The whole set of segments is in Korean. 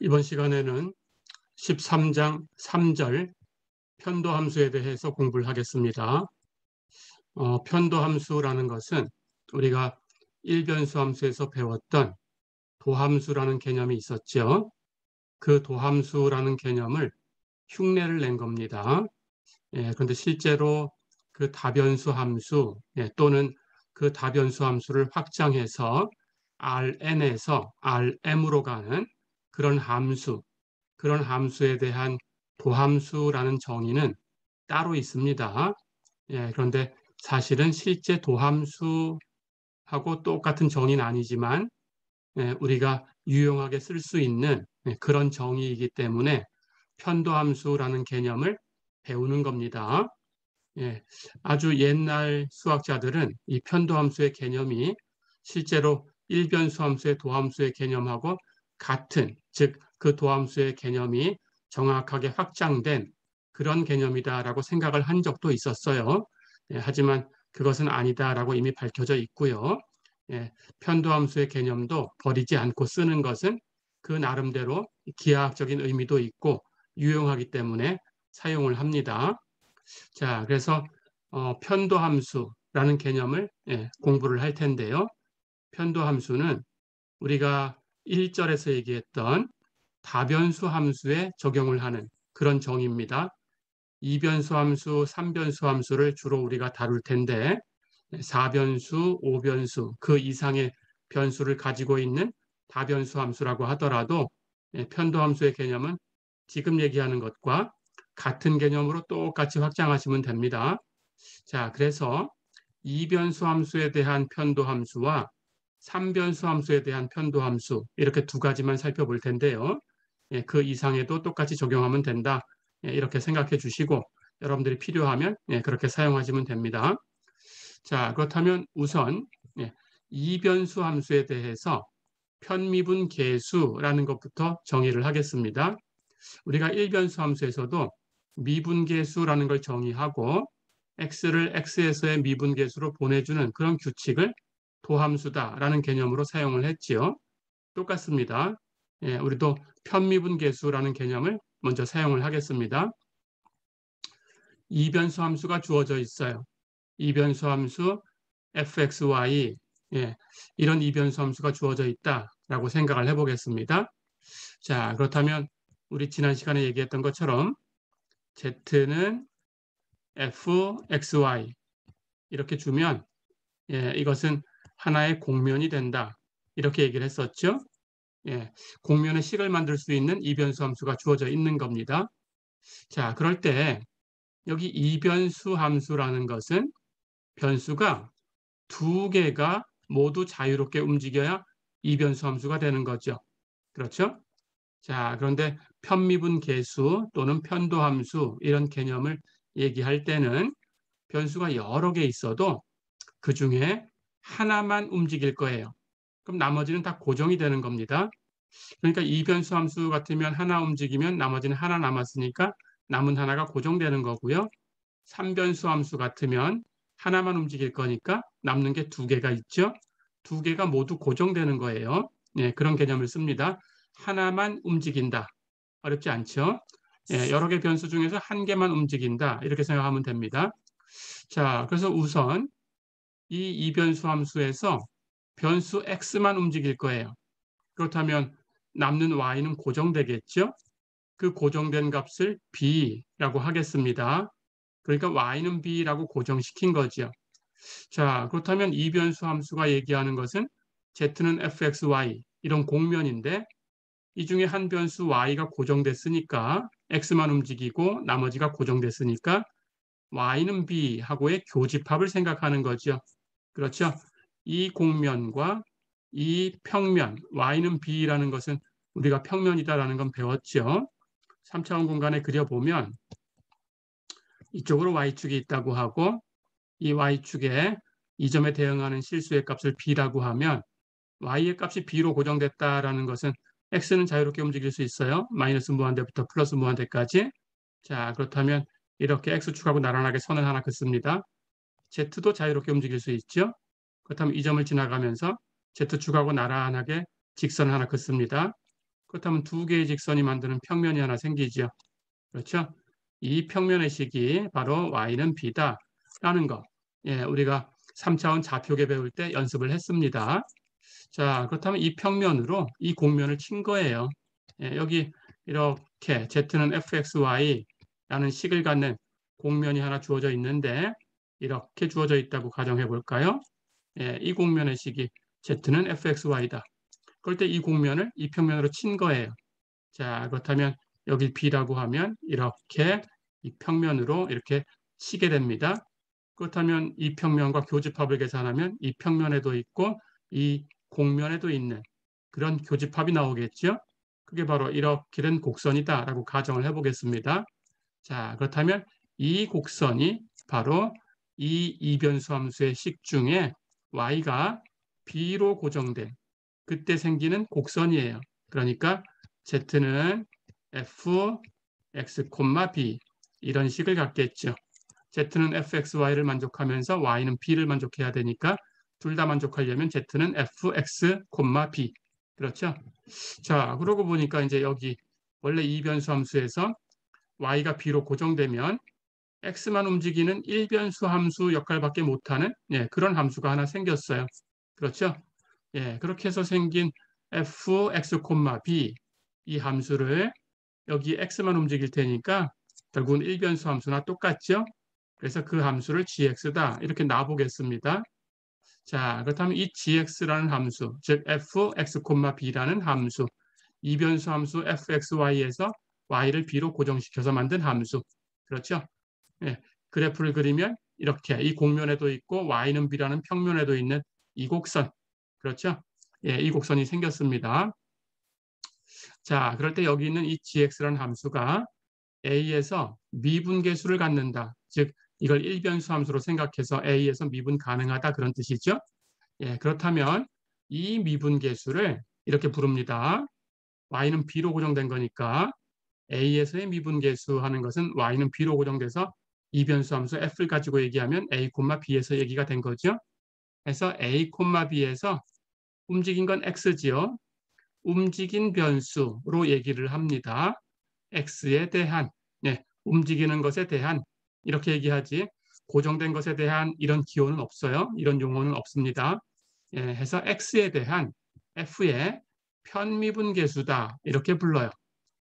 이번 시간에는 13장 3절 편도함수에 대해서 공부를 하겠습니다. 편도함수라는 것은 우리가 일변수함수에서 배웠던 도함수라는 개념이 있었죠. 그 도함수라는 개념을 흉내를 낸 겁니다. 그런데 실제로 그 다변수 함수 또는 그 다변수 함수를 확장해서 Rn에서 Rm으로 가는 그런 함수, 그런 함수에 대한 도함수라는 정의는 따로 있습니다. 그런데 사실은 실제 도함수하고 똑같은 정의는 아니지만 우리가 유용하게 쓸 수 있는 그런 정의이기 때문에 편도함수라는 개념을 배우는 겁니다. 아주 옛날 수학자들은 이 편도함수의 개념이 실제로 일변수함수의 도함수의 개념하고 같은, 즉 그 도함수의 개념이 정확하게 확장된 그런 개념이다라고 생각을 한 적도 있었어요. 하지만 그것은 아니다라고 이미 밝혀져 있고요. 편도함수의 개념도 버리지 않고 쓰는 것은 그 나름대로 기하학적인 의미도 있고 유용하기 때문에 사용을 합니다. 자, 그래서 편도함수라는 개념을 공부를 할 텐데요. 편도함수는 우리가 1절에서 얘기했던 다변수 함수에 적용을 하는 그런 정의입니다. 이변수 함수, 삼변수 함수를 주로 우리가 다룰 텐데 4변수, 5변수 그 이상의 변수를 가지고 있는 다변수 함수라고 하더라도 편도함수의 개념은 지금 얘기하는 것과 같은 개념으로 똑같이 확장하시면 됩니다. 자, 그래서 이변수 함수에 대한 편도함수와 삼변수 함수에 대한 편도함수 이렇게 두 가지만 살펴볼 텐데요. 그 이상에도 똑같이 적용하면 된다. 이렇게 생각해 주시고 여러분들이 필요하면 그렇게 사용하시면 됩니다. 자, 그렇다면 우선 이변수 함수에 대해서 편미분 계수라는 것부터 정의를 하겠습니다. 우리가 일변수 함수에서도 미분계수라는 걸 정의하고 x를 x에서의 미분계수로 보내주는 그런 규칙을 도함수다라는 개념으로 사용을 했지요. 똑같습니다. 우리도 편미분계수라는 개념을 먼저 사용을 하겠습니다. 이변수 함수가 주어져 있어요. 이변수 함수 fxy 이런 이변수 함수가 주어져 있다라고 생각을 해보겠습니다. 자, 그렇다면 우리 지난 시간에 얘기했던 것처럼 z는 fxy 이렇게 주면 이것은 하나의 공면이 된다. 이렇게 얘기를 했었죠. 공면의 식을 만들 수 있는 이변수 함수가 주어져 있는 겁니다. 자, 그럴 때 여기 이변수 함수라는 것은 변수가 두 개가 모두 자유롭게 움직여야 이변수 함수가 되는 거죠. 그렇죠? 자, 그런데 편미분 계수 또는 편도함수 이런 개념을 얘기할 때는 변수가 여러 개 있어도 그 중에 하나만 움직일 거예요. 그럼 나머지는 다 고정이 되는 겁니다. 그러니까 이변수 함수 같으면 하나 움직이면 나머지는 하나 남았으니까 남은 하나가 고정되는 거고요. 삼변수 함수 같으면 하나만 움직일 거니까 남는 게 두 개가 있죠. 두 개가 모두 고정되는 거예요. 그런 개념을 씁니다. 하나만 움직인다. 어렵지 않죠? 여러 개 변수 중에서 한 개만 움직인다. 이렇게 생각하면 됩니다. 자, 그래서 우선 이 이변수 함수에서 변수 x만 움직일 거예요. 그렇다면 남는 y는 고정되겠죠? 그 고정된 값을 b라고 하겠습니다. 그러니까 y는 b라고 고정시킨 거죠. 자, 그렇다면 이변수 함수가 얘기하는 것은 z는 fxy 이런 공면인데 이 중에 한 변수 y가 고정됐으니까 x만 움직이고 나머지가 고정됐으니까 y는 b 하고의 교집합을 생각하는 거죠. 그렇죠? 이 공면과 이 평면 y는 b라는 것은 우리가 평면이다라는 건 배웠죠. 3차원 공간에 그려보면 이쪽으로 y축이 있다고 하고 이 y축에 이 점에 대응하는 실수의 값을 b라고 하면 y의 값이 b로 고정됐다라는 것은 x는 자유롭게 움직일 수 있어요. 마이너스 무한대부터 플러스 무한대까지. 자, 그렇다면 이렇게 x축하고 나란하게 선을 하나 긋습니다. z도 자유롭게 움직일 수 있죠. 그렇다면 이 점을 지나가면서 z축하고 나란하게 직선을 하나 긋습니다. 그렇다면 두 개의 직선이 만드는 평면이 하나 생기죠. 그렇죠? 이 평면의 식이 바로 y는 b다라는 거. 예, 우리가 3차원 좌표계 배울 때 연습을 했습니다. 자, 그렇다면 이 평면으로 이 곡면을 친 거예요. 예, 여기 이렇게 z는 fxy라는 식을 갖는 곡면이 하나 주어져 있는데 이렇게 주어져 있다고 가정해 볼까요? 예, 이 곡면의 식이 z는 fxy다. 그럴 때 이 곡면을 이 평면으로 친 거예요. 자, 그렇다면 여기 B라고 하면 이렇게 이 평면으로 이렇게 치게 됩니다. 그렇다면 이 평면과 교집합을 계산하면 이 평면에도 있고 이 곡면에도 있는 그런 교집합이 나오겠죠. 그게 바로 이렇게 된 곡선이다라고 가정을 해보겠습니다. 자, 그렇다면 이 곡선이 바로 이 이변수 함수의 식 중에 y가 b로 고정된 그때 생기는 곡선이에요. 그러니까 z는 f, x, b 이런 식을 갖겠죠. z는 fxy를 만족하면서 y는 b를 만족해야 되니까 둘 다 만족하려면 z는 fx, b 그렇죠? 자, 그러고 보니까 이제 여기 원래 이변수 함수에서 y가 b로 고정되면 x만 움직이는 일변수 함수 역할밖에 못하는 그런 함수가 하나 생겼어요. 그렇죠? 예, 그렇게 해서 생긴 fx, b 이 함수를 여기 x만 움직일 테니까 결국은 일변수 함수나 똑같죠? 그래서 그 함수를 gx다 이렇게 놔보겠습니다. 자, 그렇다면 이 gx라는 함수, 즉 fx, b라는 함수, 이변수 함수 fxy에서 y를 b로 고정시켜서 만든 함수. 그렇죠? 예, 그래프를 그리면 이렇게 이 곡면에도 있고 y는 b라는 평면에도 있는 이 곡선. 그렇죠? 예, 이 곡선이 생겼습니다. 자, 그럴 때 여기 있는 이 gx라는 함수가 a에서 미분계수를 갖는다. 즉 이걸 일변수 함수로 생각해서 a에서 미분 가능하다 그런 뜻이죠. 예, 그렇다면 이 미분계수를 이렇게 부릅니다. y는 b로 고정된 거니까 a에서의 미분계수 하는 것은 y는 b로 고정돼서 이변수 함수 f를 가지고 얘기하면 a, b에서 얘기가 된 거죠. 그래서 a, b에서 움직인 건 x지요. 움직인 변수로 얘기를 합니다. x에 대한, 움직이는 것에 대한 이렇게 얘기하지 고정된 것에 대한 이런 기호는 없어요. 이런 용어는 없습니다. 해서 x에 대한 f의 편미분계수다 이렇게 불러요.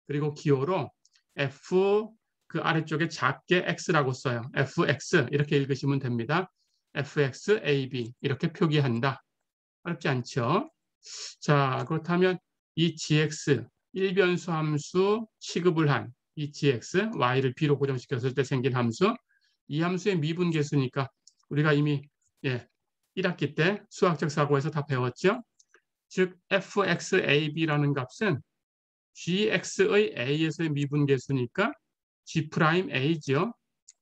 그리고 기호로 f 그 아래쪽에 작게 x라고 써요. fx 이렇게 읽으시면 됩니다. fx, ab 이렇게 표기한다. 어렵지 않죠? 자, 그렇다면 이 gx 일변수 함수 취급을 한 이 gx y를 b로 고정시켰을 때 생긴 함수 이 함수의 미분계수니까 우리가 이미 1학기 때 수학적 사고에서 다 배웠죠. 즉 fxab라는 값은 gx의 a에서의 미분계수니까 g'a죠.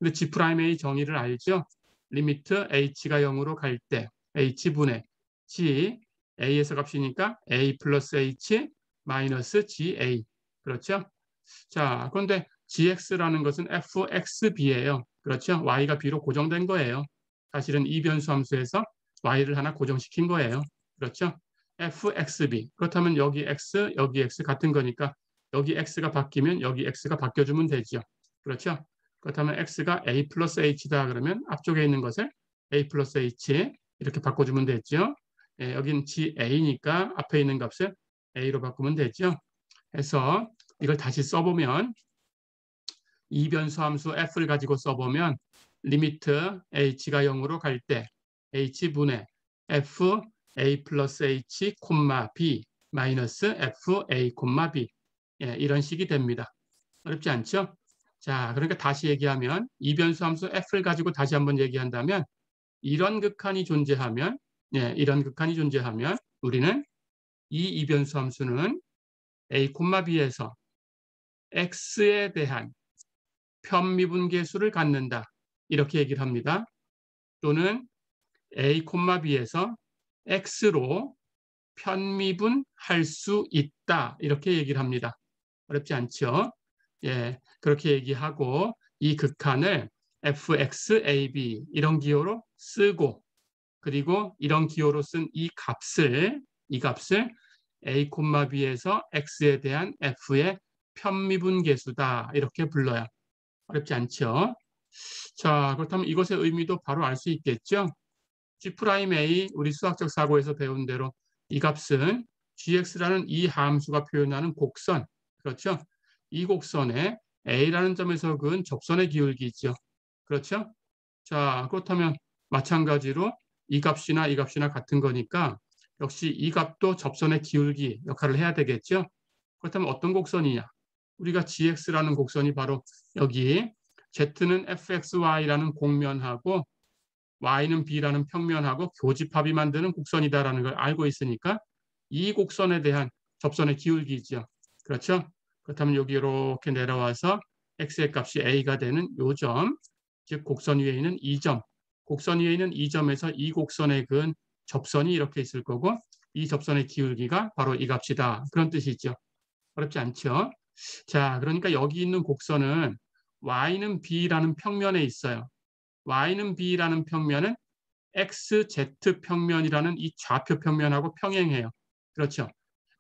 근데 g'a 정의를 알죠? 리미트 h가 0으로 갈 때 h분의 g a에서 값이니까 a 플러스 h 마이너스 ga 그렇죠? 자, 그런데 gx라는 것은 fxb예요. 그렇죠? y가 b로 고정된 거예요. 사실은 이변수 함수에서 y를 하나 고정시킨 거예요. 그렇죠? fxb. 그렇다면 여기 x, 여기 x 같은 거니까 여기 x가 바뀌면 여기 x가 바뀌어주면 되죠. 그렇죠? 그렇다면 x가 a 플러스 h다 그러면 앞쪽에 있는 것을 a 플러스 h 이렇게 바꿔주면 되죠. 여긴 ga니까 앞에 있는 값을 a로 바꾸면 되죠. 해서 이걸 다시 써보면 이변수 함수 f를 가지고 써보면 리미트 h가 0으로 갈 때 h분의 f a 플러스 h, b 마이너스 f a, b 이런 식이 됩니다. 어렵지 않죠? 자, 그러니까 다시 얘기하면 이변수 함수 f를 가지고 다시 한번 얘기한다면 이런 극한이 존재하면 이런 극한이 존재하면 우리는 이 이변수 함수는 a, b에서 x에 대한 편미분계수를 갖는다. 이렇게 얘기를 합니다. 또는 a, b에서 x로 편미분할 수 있다. 이렇게 얘기를 합니다. 어렵지 않죠? 예, 그렇게 얘기하고 이 극한을 fxab 이런 기호로 쓰고 그리고 이런 기호로 쓴 이 값을 a, b에서 x에 대한 f의 편미분계수다. 이렇게 불러요. 어렵지 않죠? 자, 그렇다면 이것의 의미도 바로 알 수 있겠죠? G'A, 우리 수학적 사고에서 배운 대로 이 값은 gx라는 이 함수가 표현하는 곡선, 그렇죠? 이 곡선에 A라는 점에서 그은 접선의 기울기죠. 그렇죠? 자, 그렇다면 마찬가지로 이 값이나 이 값이나 같은 거니까 역시 이 값도 접선의 기울기 역할을 해야 되겠죠? 그렇다면 어떤 곡선이냐? 우리가 gx라는 곡선이 바로 여기 z는 fxy라는 곡면하고 y는 b라는 평면하고 교집합이 만드는 곡선이다라는 걸 알고 있으니까 이 곡선에 대한 접선의 기울기죠. 그렇죠? 그렇다면 여기 이렇게 내려와서 x의 값이 a가 되는 요 점, 즉 곡선 위에 있는 이 점, 곡선 위에 있는 이 점에서 이 곡선에 그은 접선이 이렇게 있을 거고 이 접선의 기울기가 바로 이 값이다. 그런 뜻이죠. 어렵지 않죠? 자, 그러니까 여기 있는 곡선은 y는 b라는 평면에 있어요. y는 b라는 평면은 xz 평면이라는 이 좌표 평면하고 평행해요. 그렇죠?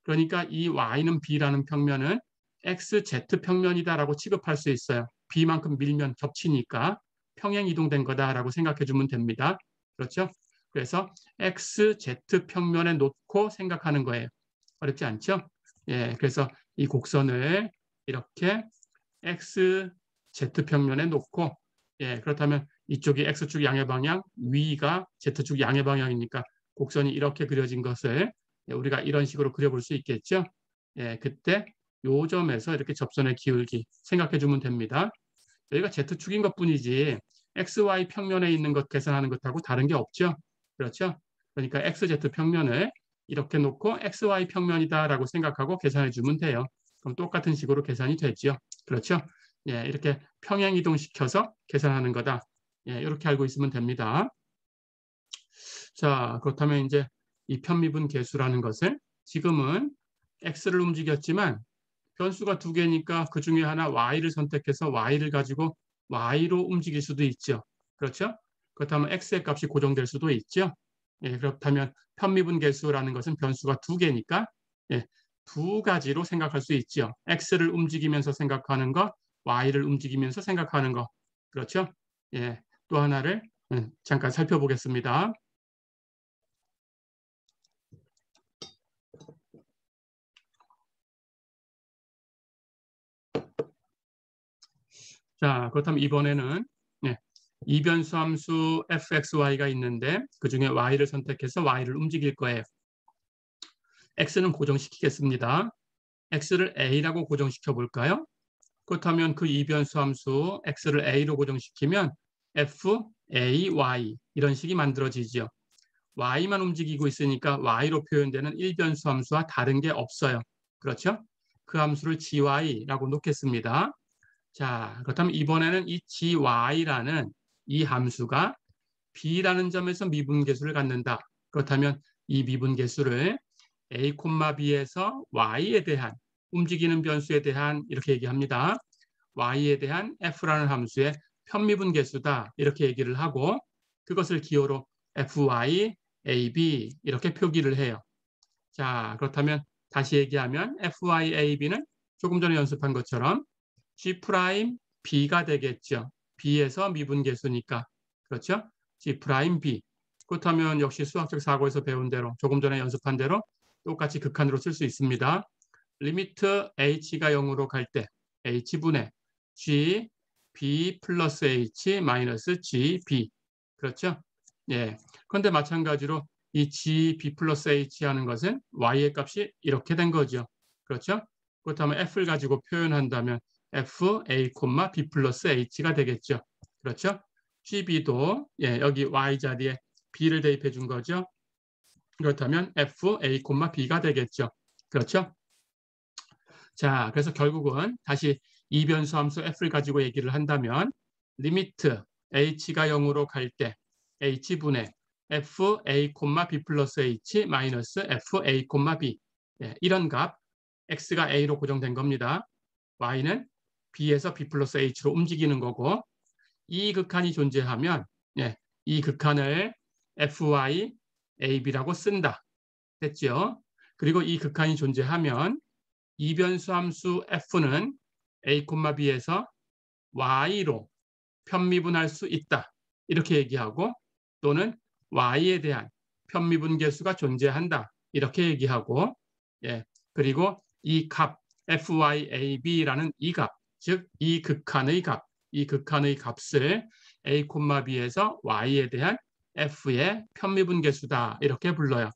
그러니까 이 y는 b라는 평면은 xz 평면이다라고 취급할 수 있어요. b만큼 밀면 겹치니까 평행 이동된 거다라고 생각해 주면 됩니다. 그렇죠? 그래서 xz 평면에 놓고 생각하는 거예요. 어렵지 않죠? 예, 그래서 이 곡선을 이렇게 xz 평면에 놓고, 예, 그렇다면 이쪽이 x축 양의 방향, 위가 z축 양의 방향이니까 곡선이 이렇게 그려진 것을 우리가 이런 식으로 그려볼 수 있겠죠. 예, 그때 요 점에서 이렇게 접선의 기울기 생각해 주면 됩니다. 여기가 z축인 것뿐이지 xy 평면에 있는 것 계산하는 것하고 다른 게 없죠. 그렇죠? 그러니까 xz 평면을 이렇게 놓고 xy 평면이다라고 생각하고 계산해 주면 돼요. 그럼 똑같은 식으로 계산이 되죠. 그렇죠? 예, 이렇게 평행 이동시켜서 계산하는 거다. 예, 이렇게 알고 있으면 됩니다. 자, 그렇다면 이제 이 편미분 계수라는 것을 지금은 x를 움직였지만 변수가 두 개니까 그 중에 하나 y를 선택해서 y를 가지고 y로 움직일 수도 있죠. 그렇죠? 그렇다면 x의 값이 고정될 수도 있죠. 예, 그렇다면 편미분 계수라는 것은 변수가 두 개니까 예, 두 가지로 생각할 수 있죠. x를 움직이면서 생각하는 것, y를 움직이면서 생각하는 것. 그렇죠? 예, 또 하나를 잠깐 살펴보겠습니다. 자, 그렇다면 이번에는 이변수 함수 fxy가 있는데 그중에 y를 선택해서 y를 움직일 거예요. x는 고정시키겠습니다. x를 a라고 고정시켜 볼까요? 그렇다면 그 이변수 함수 x를 a로 고정시키면 f, a, y 이런 식이 만들어지죠. y만 움직이고 있으니까 y로 표현되는 일변수 함수와 다른 게 없어요. 그렇죠? 그 함수를 gy라고 놓겠습니다. 자, 그렇다면 이번에는 이 gy라는 이 함수가 b라는 점에서 미분계수를 갖는다. 그렇다면 이 미분계수를 a, b에서 y에 대한 움직이는 변수에 대한 이렇게 얘기합니다. y에 대한 f라는 함수의 편미분계수다. 이렇게 얘기를 하고 그것을 기호로 fy, ab 이렇게 표기를 해요. 자, 그렇다면 다시 얘기하면 fy, ab는 조금 전에 연습한 것처럼 G'B가 되겠죠. B에서 미분계수니까. 그렇죠? G'B. 그렇다면 역시 수학적 사고에서 배운 대로 조금 전에 연습한 대로 똑같이 극한으로 쓸 수 있습니다. 리미트 h가 0으로 갈 때 h분의 G, B 플러스 H 마이너스 GB. 그렇죠? 예. 그런데 마찬가지로 이 G, B 플러스 H 하는 것은 Y의 값이 이렇게 된 거죠. 그렇죠? 그렇다면 F를 가지고 표현한다면 F, A, B 플러스 H가 되겠죠. 그렇죠? GB도 예, 여기 Y 자리에 B를 대입해 준 거죠. 그렇다면 F, A, B가 되겠죠. 그렇죠? 자, 그래서 결국은 다시 이변수 함수 F를 가지고 얘기를 한다면 리미트 H가 0으로 갈 때 H분의 F, A, B 플러스 H 마이너스 F, A, B 예, 이런 값 X가 A로 고정된 겁니다. Y는 B에서 B 플러스 H로 움직이는 거고 이 극한이 존재하면 예, 이 극한을 FY, AB라고 쓴다. 됐죠? 그리고 이 극한이 존재하면 이변수 함수 f는 a, b에서 y로 편미분할 수 있다. 이렇게 얘기하고 또는 y에 대한 편미분계수가 존재한다. 이렇게 얘기하고 예. 그리고 이 값 fyab라는 이 값, 즉 이 극한의 값, 이 극한의 값을 a, b에서 y에 대한 f의 편미분계수다. 이렇게 불러요.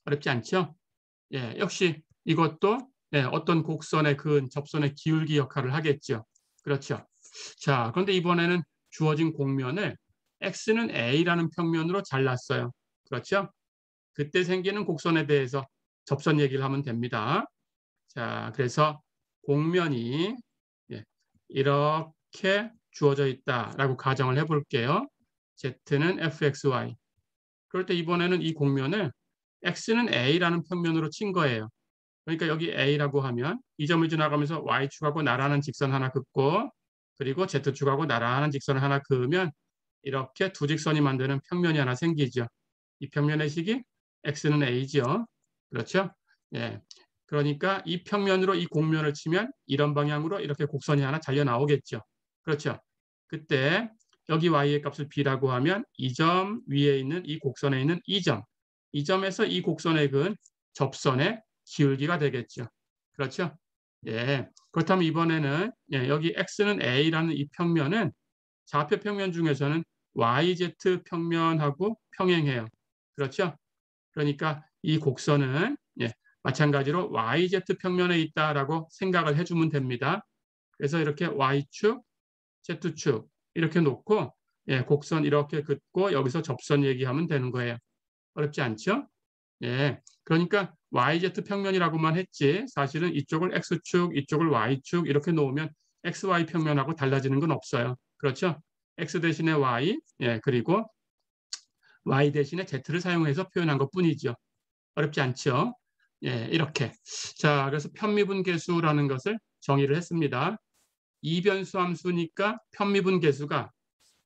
어렵지 않죠? 예, 역시 이것도 예, 어떤 곡선에 그은 접선의 기울기 역할을 하겠죠. 그렇죠. 자, 그런데 이번에는 주어진 곡면을 x는 a라는 평면으로 잘랐어요. 그렇죠? 그때 생기는 곡선에 대해서 접선 얘기를 하면 됩니다. 자, 그래서 곡면이 예, 이렇게 주어져 있다라고 가정을 해볼게요. z는 fxy. 그럴 때 이번에는 이 곡면을 x는 a라는 평면으로 친 거예요. 그러니까 여기 a라고 하면 이 점을 지나가면서 y축하고 나란한 직선 하나 긋고 그리고 z축하고 나란한 직선을 하나 그으면 이렇게 두 직선이 만드는 평면이 하나 생기죠. 이 평면의 식이 x는 a죠. 그렇죠? 예. 그러니까 이 평면으로 이 곡면을 치면 이런 방향으로 이렇게 곡선이 하나 잘려 나오겠죠. 그렇죠? 그때 여기 y의 값을 b라고 하면 이 점 위에 있는 이 곡선에 있는 이 점, 이 점에서 이 곡선에 그은 접선의 기울기가 되겠죠. 그렇죠? 예. 그렇다면 이번에는 예, 여기 x는 a라는 이 평면은 좌표 평면 중에서는 YZ 평면하고 평행해요. 그렇죠? 그러니까 이 곡선은 예, 마찬가지로 YZ 평면에 있다라고 생각을 해주면 됩니다. 그래서 이렇게 Y축, Z축 이렇게 놓고 예, 곡선 이렇게 긋고 여기서 접선 얘기하면 되는 거예요. 어렵지 않죠? 예, 그러니까 YZ 평면이라고만 했지 사실은 이쪽을 X축, 이쪽을 Y축 이렇게 놓으면 XY 평면하고 달라지는 건 없어요. 그렇죠? X 대신에 Y, 예, 그리고 Y 대신에 Z를 사용해서 표현한 것뿐이죠. 어렵지 않죠? 예, 이렇게. 자, 그래서 편미분계수라는 것을 정의를 했습니다. 이변수 함수니까 편미분계수가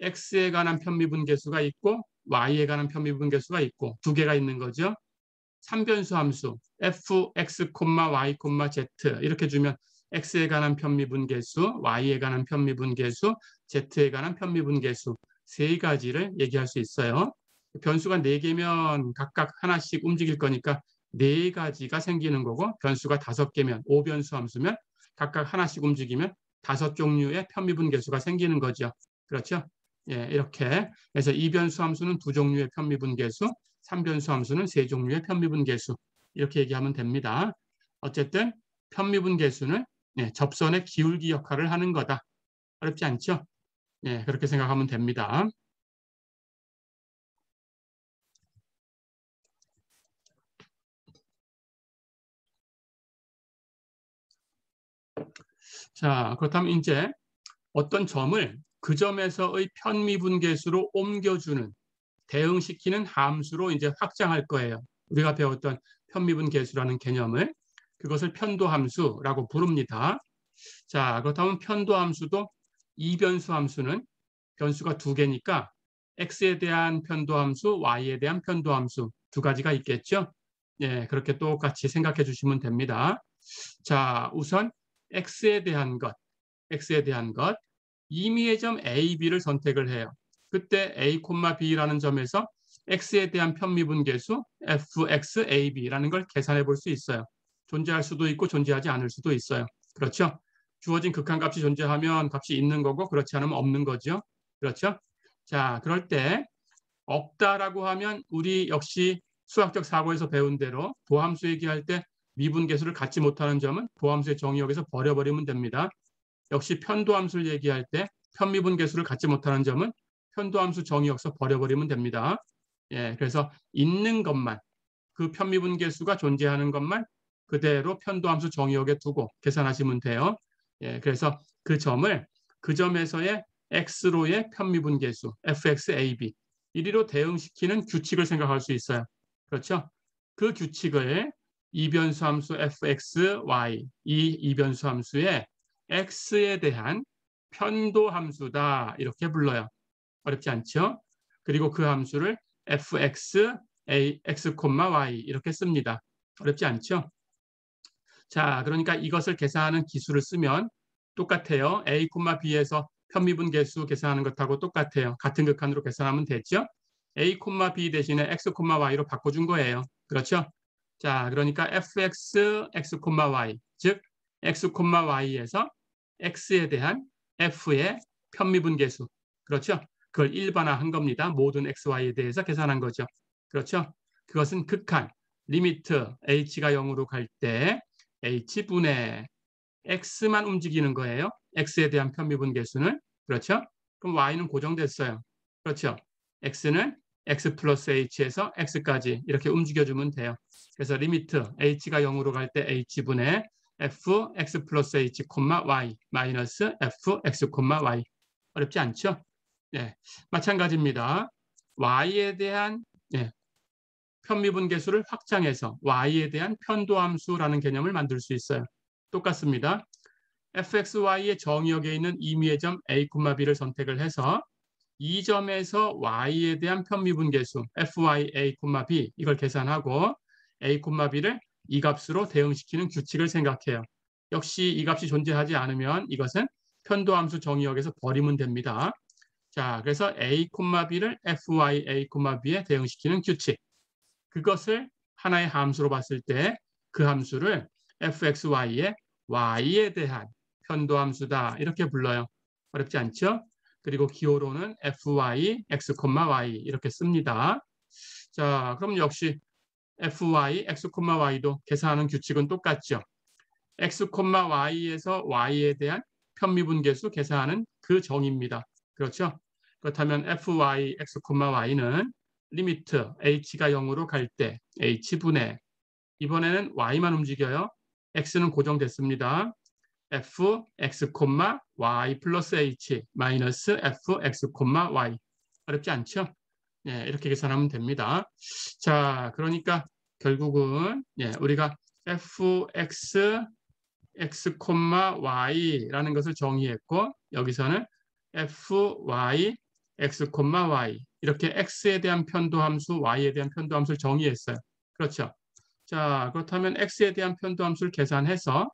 X에 관한 편미분계수가 있고 Y에 관한 편미분계수가 있고 두 개가 있는 거죠. 3변수 함수 f, x, y, z 이렇게 주면 x에 관한 편미분계수, y에 관한 편미분계수, z에 관한 편미분계수 세 가지를 얘기할 수 있어요. 변수가 4개면 각각 하나씩 움직일 거니까 4가지가 생기는 거고 변수가 5개면 5변수 함수면 각각 하나씩 움직이면 5종류의 편미분계수가 생기는 거죠. 그렇죠? 예, 이렇게 그래서 2변수 함수는 2종류의 편미분계수, 3변수 함수는 3종류의 편미분계수 이렇게 얘기하면 됩니다. 어쨌든 편미분계수는 예, 접선의 기울기 역할을 하는 거다. 어렵지 않죠? 예, 그렇게 생각하면 됩니다. 자, 그렇다면 이제 어떤 점을 그 점에서의 편미분계수로 옮겨주는 대응시키는 함수로 이제 확장할 거예요. 우리가 배웠던 편미분계수라는 개념을 그것을 편도함수라고 부릅니다. 자, 그렇다면 편도함수도 이변수 함수는 변수가 2개니까 x에 대한 편도함수, y에 대한 편도함수 2가지가 있겠죠. 예, 그렇게 똑같이 생각해 주시면 됩니다. 자, 우선 x에 대한 것, 임의의 점 A, B를 선택을 해요. 그때 A, B라는 점에서 x에 대한 편미분계수 fxab라는 걸 계산해 볼 수 있어요. 존재할 수도 있고 존재하지 않을 수도 있어요. 그렇죠? 주어진 극한값이 존재하면 값이 있는 거고 그렇지 않으면 없는 거죠. 그렇죠? 자, 그럴 때 없다라고 하면 우리 역시 수학적 사고에서 배운 대로 도함수 얘기할 때 미분계수를 갖지 못하는 점은 도함수의 정의역에서 버려버리면 됩니다. 역시 편도함수를 얘기할 때 편미분계수를 갖지 못하는 점은 편도함수 정의역에서 버려버리면 됩니다. 예, 그래서 있는 것만 그 편미분계수가 존재하는 것만 그대로 편도함수 정의역에 두고 계산하시면 돼요. 예, 그래서 그 점을 그 점에서의 x로의 편미분계수 fxab 이리로 대응시키는 규칙을 생각할 수 있어요. 그렇죠? 그 규칙을 이변수 함수 fxy 이 이변수 함수의 x에 대한 편도 함수다 이렇게 불러요. 어렵지 않죠? 그리고 그 함수를 fx, a, x, y 이렇게 씁니다. 어렵지 않죠? 자, 그러니까 이것을 계산하는 기술을 쓰면 똑같아요. A, B에서 편미분 계수 계산하는 것하고 똑같아요. 같은 극한으로 계산하면 되죠. A, B 대신에 X, Y로 바꿔준 거예요. 그렇죠? 자, 그러니까 fx, x, y, 즉 x, y에서 x에 대한 f의 편미분 계수. 그렇죠? 그걸 일반화한 겁니다. 모든 x, y에 대해서 계산한 거죠. 그렇죠? 그것은 극한, 리미트 h가 0으로 갈 때 h분의 x만 움직이는 거예요. x에 대한 편미분 계수는. 그렇죠? 그럼 y는 고정됐어요. 그렇죠? x는 x 플러스 h에서 x까지 이렇게 움직여주면 돼요. 그래서 리미트 h가 0으로 갈 때 h분의 f x 플러스 h, y 마이너스 f x, y. 어렵지 않죠? 네, 마찬가지입니다. y에 대한 편미분 계수를 확장해서 y에 대한 편도함수라는 개념을 만들 수 있어요. 똑같습니다. fxy의 정의역에 있는 임의의 점 a, b를 선택을 해서 이 점에서 y에 대한 편미분 계수 fy a, b 이걸 계산하고 a, b를 이 값으로 대응시키는 규칙을 생각해요. 역시 이 값이 존재하지 않으면 이것은 편도함수 정의역에서 버리면 됩니다. 자, 그래서 a, b를 fy a, b에 대응시키는 규칙. 그것을 하나의 함수로 봤을 때 그 함수를 fxy의 y에 대한 편도함수다 이렇게 불러요. 어렵지 않죠? 그리고 기호로는 fy, x, y 이렇게 씁니다. 자, 그럼 역시 fy, x, y도 계산하는 규칙은 똑같죠. x, y에서 y에 대한 편미분 계수 계산하는 그 정의입니다. 그렇죠? 그렇다면 fy, x, y는 리미트 h가 0으로 갈 때 h분의 이번에는 y만 움직여요. x는 고정됐습니다. f, x, y 플러스 h 마이너스 f, x, y. 어렵지 않죠? 예, 이렇게 계산하면 됩니다. 자, 그러니까 결국은 우리가 fx, x, y라는 것을 정의했고 여기서는 fy, x, y 이렇게 x에 대한 편도함수, y에 대한 편도함수를 정의했어요. 그렇죠? 자, 그렇다면 x에 대한 편도함수를 계산해서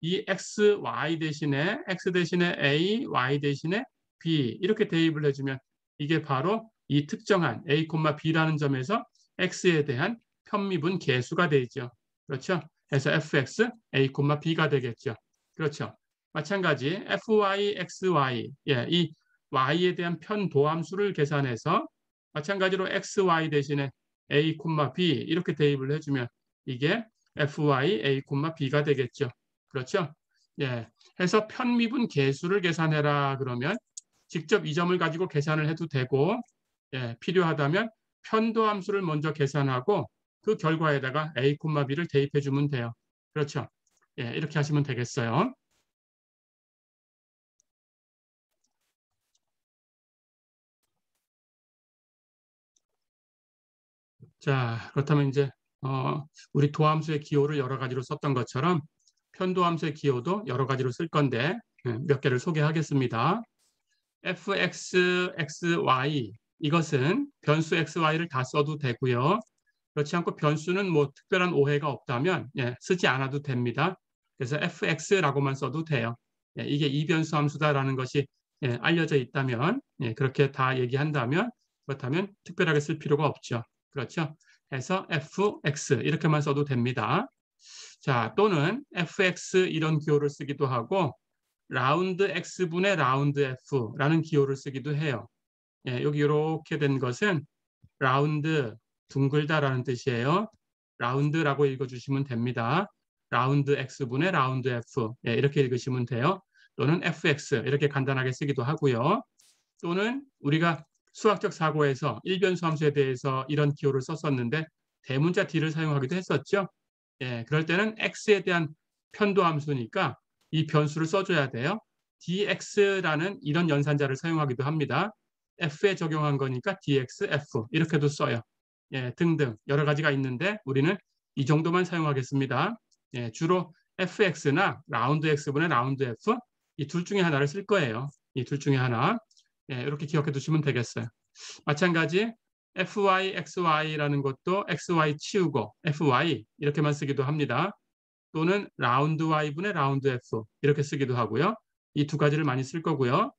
이 x, y 대신에 x 대신에 a, y 대신에 b 이렇게 대입을 해주면 이게 바로 이 특정한 a, b라는 점에서 x에 대한 편미분 계수가 되죠. 그렇죠? 그래서 fx, a, b가 되겠죠. 그렇죠? 마찬가지 fy, xy 이 y에 대한 편도함수를 계산해서 마찬가지로 xy 대신에 a, b 이렇게 대입을 해주면 이게 fy, a, b가 되겠죠. 그렇죠? 예. 해서 편미분 계수를 계산해라 그러면 직접 이 점을 가지고 계산을 해도 되고 필요하다면 편도함수를 먼저 계산하고 그 결과에다가 a, b를 대입해 주면 돼요. 그렇죠? 이렇게 하시면 되겠어요. 자, 그렇다면 이제 우리 도함수의 기호를 여러 가지로 썼던 것처럼 편도함수의 기호도 여러 가지로 쓸 건데 몇 개를 소개하겠습니다. fx, xy 이것은 변수 xy를 다 써도 되고요. 그렇지 않고 변수는 뭐 특별한 오해가 없다면 쓰지 않아도 됩니다. 그래서 fx라고만 써도 돼요. 이게 이변수 함수다라는 것이 알려져 있다면 그렇게 다 얘기한다면 그렇다면 특별하게 쓸 필요가 없죠. 그렇죠? 그래서 fx 이렇게만 써도 됩니다. 자, 또는 fx 이런 기호를 쓰기도 하고 라운드 x분의 라운드 f라는 기호를 쓰기도 해요. 여기 이렇게 된 것은 라운드 둥글다라는 뜻이에요. 라운드라고 읽어주시면 됩니다. 라운드 x분의 라운드 f 이렇게 읽으시면 돼요. 또는 fx 이렇게 간단하게 쓰기도 하고요. 또는 우리가 수학적 사고에서 일변수 함수에 대해서 이런 기호를 썼었는데 대문자 d를 사용하기도 했었죠. 그럴 때는 x에 대한 편도 함수니까 이 변수를 써줘야 돼요. dx라는 이런 연산자를 사용하기도 합니다. f에 적용한 거니까 dx, f 이렇게도 써요. 등등 여러 가지가 있는데 우리는 이 정도만 사용하겠습니다. 주로 fx나 라운드 x분의 라운드 f 이 둘 중에 하나를 쓸 거예요. 이 둘 중에 하나. 이렇게 기억해 두시면 되겠어요. 마찬가지 fy, xy라는 것도 xy 치우고 fy 이렇게만 쓰기도 합니다. 또는 라운드 y분의 라운드 f 이렇게 쓰기도 하고요. 이 두 가지를 많이 쓸 거고요.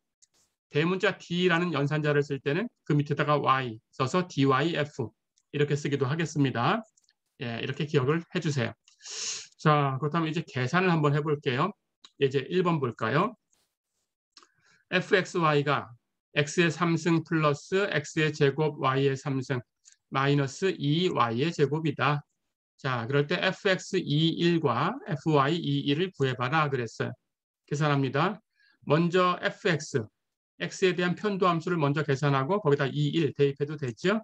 대문자 d라는 연산자를 쓸 때는 그 밑에다가 y 써서 dyf 이렇게 쓰기도 하겠습니다. 예, 이렇게 기억을 해주세요. 자, 그렇다면 이제 계산을 한번 해볼게요. 이제 1번 볼까요? fxy가 x의 3승 플러스 x의 제곱 y의 3승 마이너스 2y의 제곱이다. 자, 그럴 때 fx21과 fy21을 구해봐라 그랬어요. 계산합니다. 먼저 fx, x에 대한 편도함수를 먼저 계산하고 거기다 21 대입해도 되죠.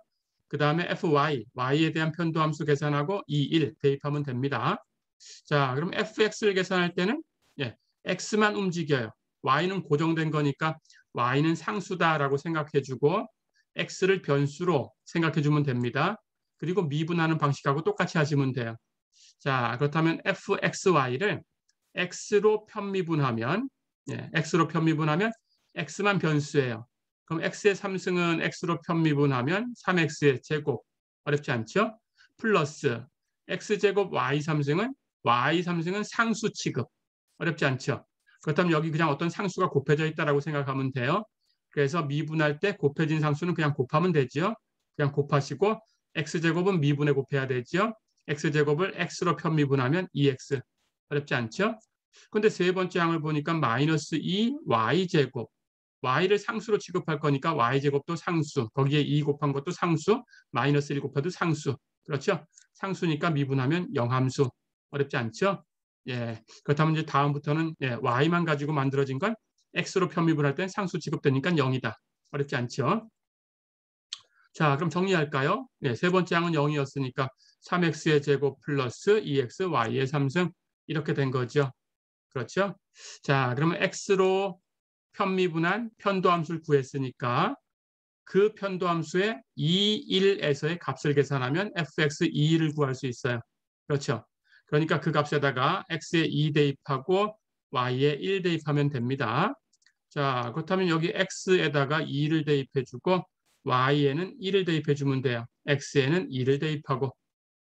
그 다음에 fy, y에 대한 편도함수 계산하고 21 대입하면 됩니다. 자, 그럼 fx를 계산할 때는 예, x만 움직여요. y는 고정된 거니까 y는 상수다라고 생각해주고 x를 변수로 생각해주면 됩니다. 그리고 미분하는 방식하고 똑같이 하시면 돼요. 자, 그렇다면 fxy를 x로 편미분하면 x로 편미분하면 x만 변수예요. 그럼 x의 3승은 x로 편미분하면 3x의 제곱 어렵지 않죠? 플러스 x제곱 y 3승은 y 3승은 상수 취급 어렵지 않죠? 그렇다면 여기 그냥 어떤 상수가 곱해져 있다라고 생각하면 돼요. 그래서 미분할 때 곱해진 상수는 그냥 곱하면 되죠. 그냥 곱하시고 x제곱은 미분에 곱해야 되죠. x제곱을 x로 편미분하면 2x 어렵지 않죠? 근데 세 번째 항을 보니까 마이너스 2y제곱 y를 상수로 취급할 거니까 y제곱도 상수 거기에 2 곱한 것도 상수 마이너스 1 곱해도 상수 그렇죠? 상수니까 미분하면 영함수 어렵지 않죠? 예, 그렇다면 이제 다음부터는 y만 가지고 만들어진 건 x로 편미분할 땐 상수 취급되니까 0이다 어렵지 않죠? 자, 그럼 정리할까요? 세 번째 항은 0이었으니까 3x의 제곱 플러스 2x y의 3승 이렇게 된 거죠. 그렇죠? 자, 그러면 x로 편미분한 편도함수를 구했으니까 그 편도함수의 2, 1에서의 값을 계산하면 fx 2를 구할 수 있어요. 그렇죠? 그러니까 그 값에다가 x에 2 대입하고 y에 1 대입하면 됩니다. 자, 그렇다면 여기 x에다가 2를 대입해주고 y에는 1을 대입해주면 돼요. x에는 2를 대입하고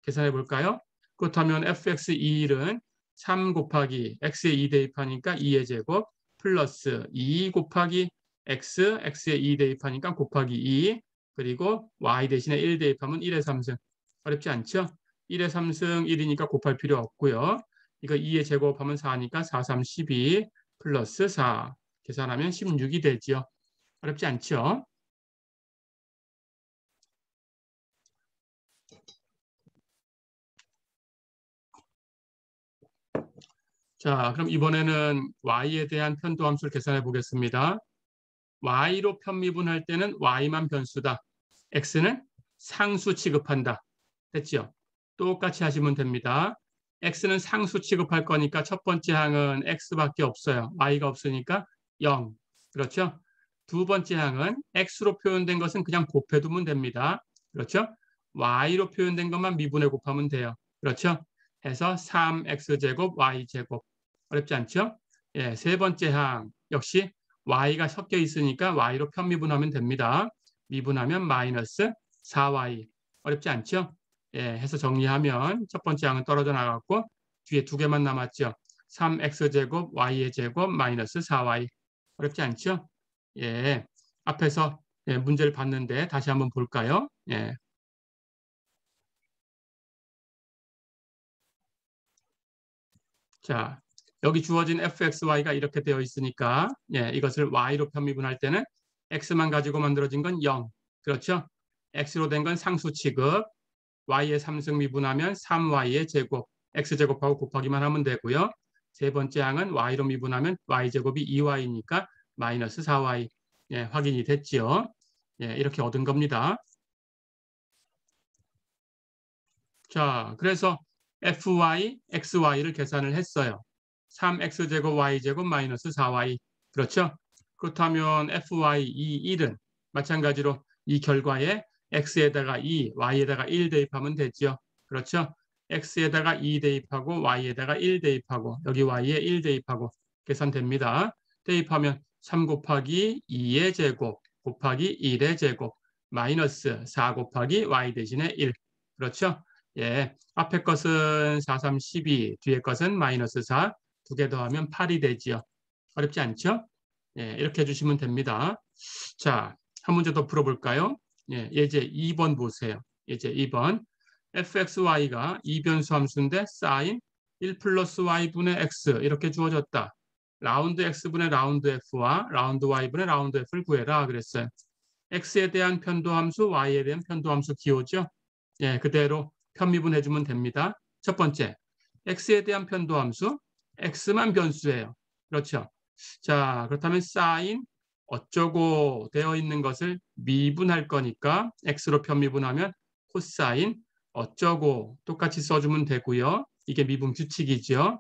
계산해 볼까요? 그렇다면 fx 2은 3 곱하기 x에 2 대입하니까 2의 제곱 플러스 2 곱하기 x에 2 대입하니까 곱하기 2 그리고 y 대신에 1 대입하면 1의 3승 어렵지 않죠? 1의 3승 1이니까 곱할 필요 없고요. 이거 2의 제곱하면 4니까 4, 3, 12 플러스 4 계산하면 16이 되죠. 어렵지 않죠? 자, 그럼 이번에는 y에 대한 편도함수를 계산해 보겠습니다. y로 편미분할 때는 y만 변수다. x는 상수 취급한다. 됐죠? 똑같이 하시면 됩니다. x는 상수 취급할 거니까 첫 번째 항은 x밖에 없어요. y가 없으니까 0. 그렇죠? 두 번째 항은 x로 표현된 것은 그냥 곱해두면 됩니다. 그렇죠? y로 표현된 것만 미분해 곱하면 돼요. 그렇죠? 해서 3x제곱 y제곱. 어렵지 않죠? 예, 세 번째 항 역시 y가 섞여 있으니까 y로 편미분하면 됩니다. 미분하면 마이너스 4y. 어렵지 않죠? 예, 해서 정리하면 첫 번째 항은 떨어져 나갔고 뒤에 두 개만 남았죠. 3x제곱 y의 제곱 마이너스 4y. 어렵지 않죠? 예, 앞에서 문제를 봤는데 다시 한번 볼까요? 예. 자, 여기 주어진 fxy가 이렇게 되어 있으니까 이것을 y로 편미분할 때는 x만 가지고 만들어진 건 0. 그렇죠? x로 된 건 상수 취급. y의 3승 미분하면 3y의 제곱. x제곱하고 곱하기만 하면 되고요. 세 번째 항은 y로 미분하면 y제곱이 2y니까 마이너스 4y. 확인이 됐지요. 이렇게 얻은 겁니다. 자, 그래서 fy, xy를 계산을 했어요. 3x제곱 y제곱 마이너스 4y. 그렇죠? 그렇다면 fy 1은 마찬가지로 이 결과에 x에다가 2, y에다가 1 대입하면 되죠. 그렇죠? x에다가 2 대입하고 y에다가 1 대입하고 여기 y에 1 대입하고 계산됩니다. 대입하면 3 곱하기 2의 제곱 곱하기 1의 제곱 마이너스 4 곱하기 y 대신에 1. 그렇죠? 예, 앞에 것은 4, 3, 12, 뒤에 것은 마이너스 4, 두 개 더하면 8이 되지요. 어렵지 않죠? 예, 이렇게 해주시면 됩니다. 자, 한 문제 더 풀어볼까요? 예, 예제 2번 보세요. 예제 2번. fxy가 이변수 함수인데 sin 1 플러스 y분의 x 이렇게 주어졌다. 라운드 x분의 라운드 f와 라운드 y분의 라운드 f를 구해라 그랬어요. x에 대한 편도함수, y에 대한 편도함수 기호죠. 예, 그대로 편미분 해주면 됩니다. 첫 번째, x에 대한 편도함수, x만 변수예요. 그렇죠. 자, 그렇다면 sin 어쩌고 되어 있는 것을 미분할 거니까 x로 편미분하면 코사인 어쩌고 똑같이 써주면 되고요. 이게 미분 규칙이죠.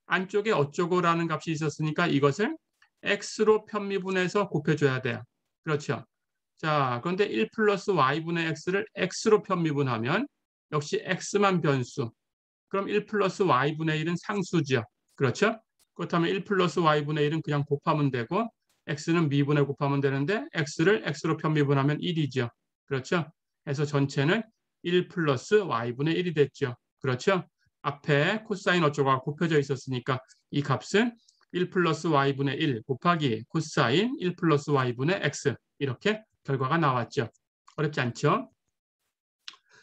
안쪽에 어쩌고라는 값이 있었으니까 이것을 x로 편미분해서 곱해줘야 돼요. 그렇죠. 자, 그런데 1 플러스 y분의 x를 x로 편미분하면 역시 x만 변수. 그럼 1 플러스 y분의 1은 상수죠. 그렇죠? 그렇다면 1 플러스 y분의 1은 그냥 곱하면 되고 x는 미분에 곱하면 되는데 x를 x로 편미분하면 1이죠. 그렇죠? 그래서 전체는 1 플러스 y분의 1이 됐죠. 그렇죠? 앞에 코사인 어쩌고가 곱해져 있었으니까 이 값은 1 플러스 y분의 1 곱하기 코사인 1 플러스 y분의 x 이렇게 결과가 나왔죠. 어렵지 않죠?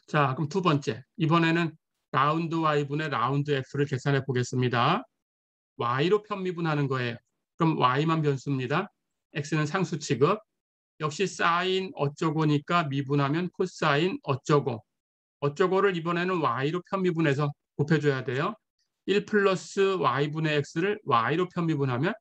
자, 그럼 두 번째. 이번에는 라운드 y분의 라운드 f를 계산해 보겠습니다. y로 편미분하는 거예요. 그럼 y만 변수입니다. x는 상수 취급. 역시 사인 어쩌고니까 미분하면 코사인 어쩌고. 어쩌고를 이번에는 y로 편미분해서 곱해줘야 돼요. 1 플러스 y분의 x를 y로 편미분하면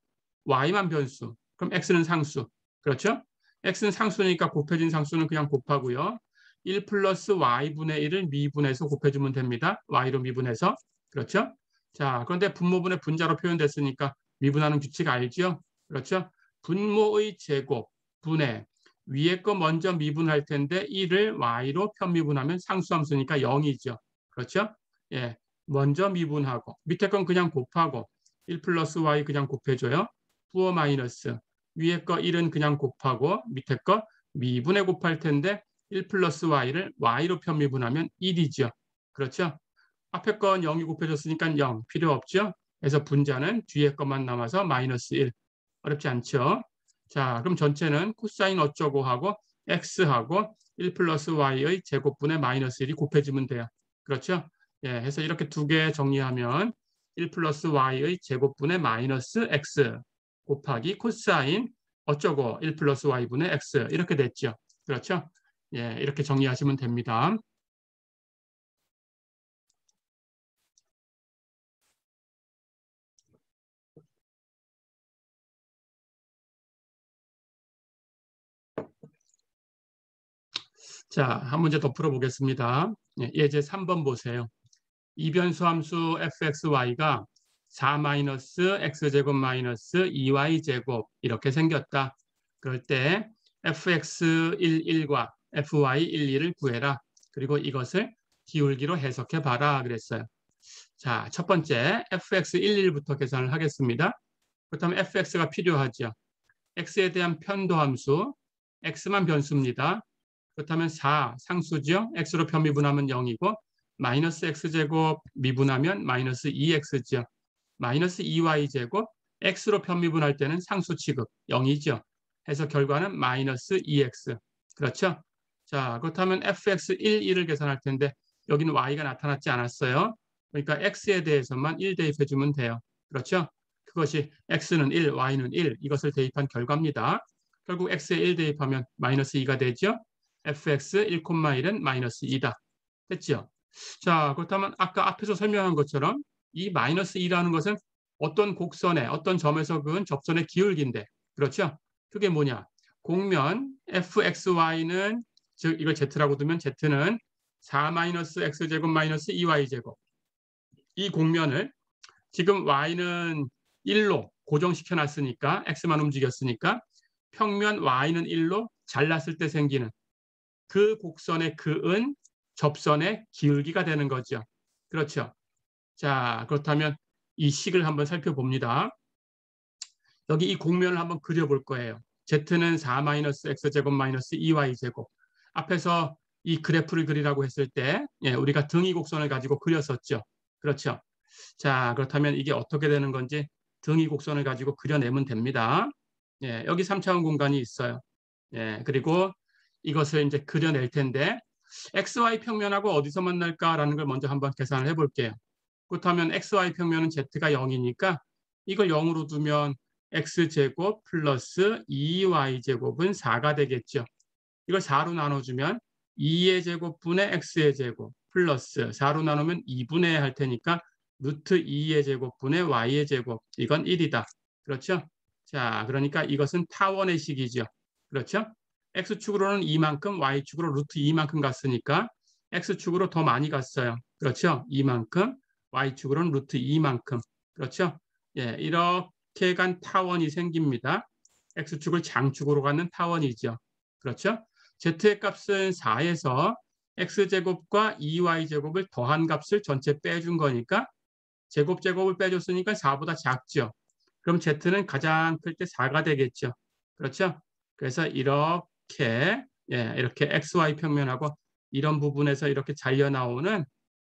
y만 변수. 그럼 x는 상수. 그렇죠? x는 상수니까 곱해진 상수는 그냥 곱하고요. 1 플러스 y분의 1을 미분해서 곱해주면 됩니다. y로 미분해서. 그렇죠? 자, 그런데 분모분의 분자로 표현됐으니까 미분하는 규칙 알죠? 그렇죠? 분모의 제곱, 분의 위에 거 먼저 미분할 텐데 1을 y로 편미분하면 상수함수니까 0이죠. 그렇죠? 예, 먼저 미분하고 밑에 건 그냥 곱하고 1 플러스 y 그냥 곱해줘요. 부호 마이너스 위에 거 1은 그냥 곱하고 밑에 거 미분에 곱할 텐데 1 플러스 y를 y로 편미분하면 1이죠. 그렇죠? 앞에 건 0이 곱해졌으니까 0 필요 없죠. 그래서 분자는 뒤에 것만 남아서 마이너스 1. 어렵지 않죠? 자, 그럼 전체는 코사인 어쩌고 하고 x하고 1 플러스 y의 제곱분의 마이너스 1이 곱해지면 돼요. 그렇죠? 예, 해서 이렇게 두 개 정리하면 1 플러스 y의 제곱분의 마이너스 x 곱하기 코사인 어쩌고 1 플러스 y분의 x 이렇게 됐죠. 그렇죠? 예, 이렇게 정리하시면 됩니다. 자, 한 문제 더 풀어보겠습니다. 예, 예제 3번 보세요. 이변수 함수 fxy가 4-x제곱 마이너스 2y제곱 이렇게 생겼다. 그럴 때 fx11과 fy12를 구해라. 그리고 이것을 기울기로 해석해 봐라 그랬어요. 자, 첫 번째 fx11부터 계산을 하겠습니다. 그렇다면 fx가 필요하죠. x에 대한 편도함수, x만 변수입니다. 그렇다면 4 상수죠. x로 편미분하면 0이고 마이너스 x제곱 미분하면 마이너스 2x죠. 마이너스 2y제곱 x로 편미분할 때는 상수 취급 0이죠. 해서 결과는 마이너스 2x. 그렇죠? 자, 그렇다면 fx11을 계산할 텐데 여기는 y가 나타났지 않았어요. 그러니까 x에 대해서만 1 대입해주면 돼요. 그렇죠? 그것이 x는 1, y는 1 이것을 대입한 결과입니다. 결국 x에 1 대입하면 마이너스 2가 되죠. fx 1,1은 마이너스 2다. 됐죠? 자, 그렇다면 아까 앞에서 설명한 것처럼 이 마이너스 2라는 것은 어떤 곡선에 어떤 점에서 그은 접선의 기울기인데 그렇죠? 그게 뭐냐? 곡면 fxy는 즉 이걸 z라고 두면 z는 4-x제곱 마이너스 2y제곱 이 곡면을 지금 y는 1로 고정시켜 놨으니까 x만 움직였으니까 평면 y는 1로 잘랐을 때 생기는 그 곡선에 그은 접선의 기울기가 되는 거죠. 그렇죠. 자, 그렇다면 이 식을 한번 살펴봅니다. 여기 이 곡면을 한번 그려볼 거예요. z는 4-x제곱 마이너스 2y제곱. 앞에서 이 그래프를 그리라고 했을 때 우리가 등위 곡선을 가지고 그렸었죠. 그렇죠. 자, 그렇다면 이게 어떻게 되는 건지 등위 곡선을 가지고 그려내면 됩니다. 여기 3차원 공간이 있어요. 그리고 이것을 이제 그려낼 텐데 XY 평면하고 어디서 만날까라는 걸 먼저 한번 계산을 해볼게요. 그렇다면 XY 평면은 Z가 0이니까 이걸 0으로 두면 X제곱 플러스 2Y제곱은 4가 되겠죠. 이걸 4로 나눠주면 2의 제곱분의 X의 제곱 플러스 4로 나누면 2분의 할 테니까 루트 2의 제곱분의 Y의 제곱. 이건 1이다. 그렇죠? 자, 그러니까 이것은 타원의 식이죠. 그렇죠? X축으로는 2만큼, Y축으로 루트 2만큼 갔으니까 X축으로 더 많이 갔어요. 그렇죠? 2만큼, Y축으로는 루트 2만큼. 그렇죠? 이렇게 간 타원이 생깁니다. X축을 장축으로 가는 타원이죠. 그렇죠? Z의 값은 4에서 X제곱과 2Y제곱을 더한 값을 전체 빼준 거니까 제곱을 빼줬으니까 4보다 작죠. 그럼 Z는 가장 클 때 4가 되겠죠. 그렇죠? 그래서 이렇게 이렇게 XY 평면하고 이런 부분에서 이렇게 잘려 나오는,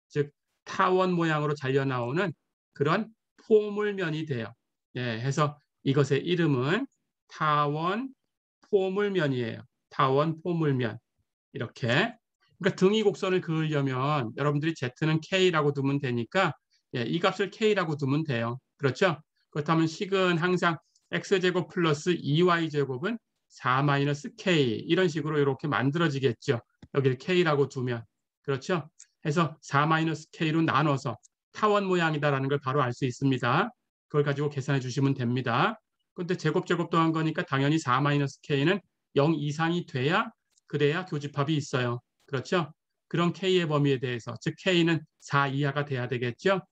즉 타원 모양으로 잘려 나오는 그런 포물면이 돼요. 해서 이것의 이름은 타원 포물면이에요. 타원 포물면. 이렇게. 그러니까 등위 곡선을 그으려면 여러분들이 Z는 K라고 두면 되니까 이 값을 K라고 두면 돼요. 그렇죠? 그렇다면 식은 항상 X제곱 플러스 2Y제곱은 4 마이너스 K 이런 식으로 이렇게 만들어지겠죠. 여기를 K라고 두면. 그렇죠? 해서 4 마이너스 K로 나눠서 타원 모양이다라는 걸 바로 알 수 있습니다. 그걸 가지고 계산해 주시면 됩니다. 그런데 제곱 더한 거니까 당연히 4 마이너스 K는 0 이상이 돼야, 그래야 교집합이 있어요. 그렇죠? 그런 K의 범위에 대해서, 즉 K는 4 이하가 돼야 되겠죠?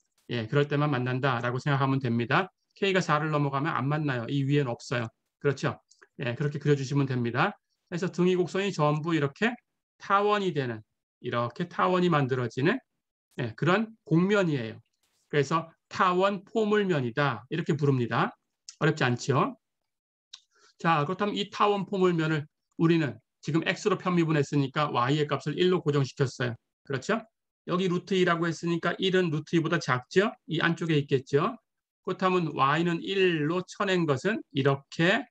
그럴 때만 만난다라고 생각하면 됩니다. K가 4를 넘어가면 안 만나요. 이 위엔 없어요. 그렇죠? 그렇게 그려주시면 됩니다. 그래서 등위 곡선이 전부 이렇게 타원이 되는, 이렇게 타원이 만들어지는 그런 곡면이에요. 그래서 타원 포물면이다 이렇게 부릅니다. 어렵지 않죠? 자, 그렇다면 이 타원 포물면을 우리는 지금 x로 편미분했으니까 y의 값을 1로 고정시켰어요. 그렇죠? 여기 루트 2라고 했으니까 1은 루트 2보다 작죠? 이 안쪽에 있겠죠? 그렇다면 y는 1로 쳐낸 것은 이렇게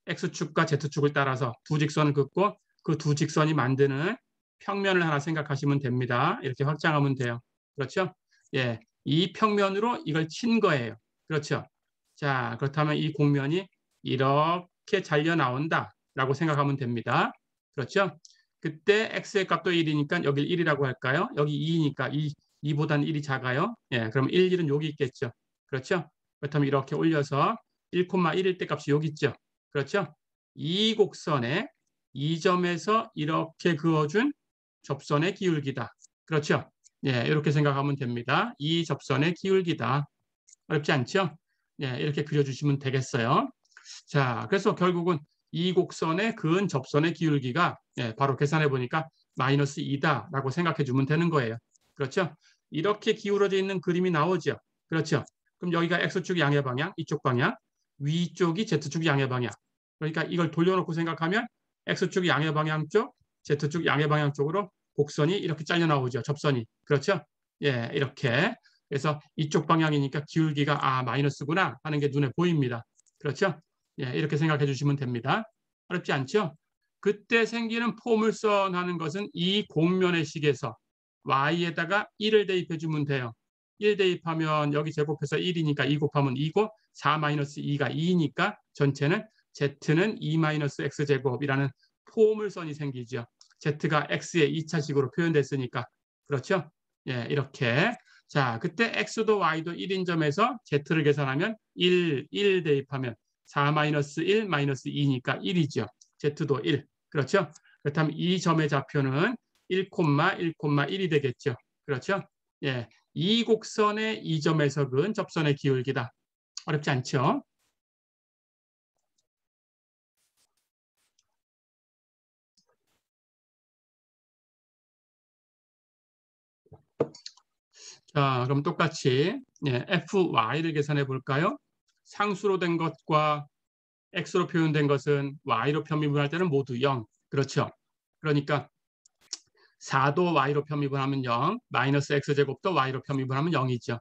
x축과 z축을 따라서 두 직선을 긋고 그 두 직선이 만드는 평면을 하나 생각하시면 됩니다. 이렇게 확장하면 돼요. 그렇죠? 이 평면으로 이걸 친 거예요. 그렇죠? 자, 그렇다면 이 곡면이 이렇게 잘려 나온다라고 생각하면 됩니다. 그렇죠? 그때 x의 값도 1이니까 여기 1이라고 할까요? 여기 2니까 2보다는 1이 작아요. 그럼 1, 1은 여기 있겠죠. 그렇죠? 그렇다면 이렇게 올려서 1,1일 때 값이 여기 있죠. 그렇죠? 이 곡선에 이 점에서 이렇게 그어준 접선의 기울기다. 그렇죠? 이렇게 생각하면 됩니다. 이 접선의 기울기다. 어렵지 않죠? 이렇게 그려주시면 되겠어요. 자, 그래서 결국은 이 곡선의 그은 접선의 기울기가 바로 계산해 보니까 마이너스 2다라고 생각해 주면 되는 거예요. 그렇죠? 이렇게 기울어져 있는 그림이 나오죠. 그렇죠? 그럼 여기가 X축 양의 방향, 이쪽 방향, 위쪽이 Z축 양의 방향. 그러니까 이걸 돌려놓고 생각하면 X축 양의 방향 쪽, Z축 양의 방향 쪽으로 곡선이 이렇게 잘려 나오죠. 접선이. 그렇죠? 이렇게. 그래서 이쪽 방향이니까 기울기가 마이너스구나 하는 게 눈에 보입니다. 그렇죠? 이렇게 생각해 주시면 됩니다. 어렵지 않죠? 그때 생기는 포물선 하는 것은 이 곡면의 식에서 y에다가 1을 대입해 주면 돼요. 1 대입하면 여기 제곱해서 1이니까 2 곱하면 2고 4 마이너스 2가 2니까 전체는 z는 2 마이너스 x제곱이라는 포물선이 생기죠. z가 x의 2차식으로 표현됐으니까. 그렇죠? 이렇게. 자, 그때 x도 y도 1인 점에서 z를 계산하면 1 대입하면 4 마이너스 1 마이너스 2니까 1이죠. z도 1. 그렇죠? 그렇다면 이 점의 좌표는 1,1,1이 되겠죠. 그렇죠? 이 곡선의 이 점에서 그은 접선의 기울기다. 어렵지 않죠? 자, 그럼 똑같이 fy를 계산해 볼까요? 상수로 된 것과 x로 표현된 것은 y로 편미분할 때는 모두 0. 그렇죠. 그러니까 4도 y로 편미분하면 0, 마이너스 x제곱도 y로 편미분하면 0이죠.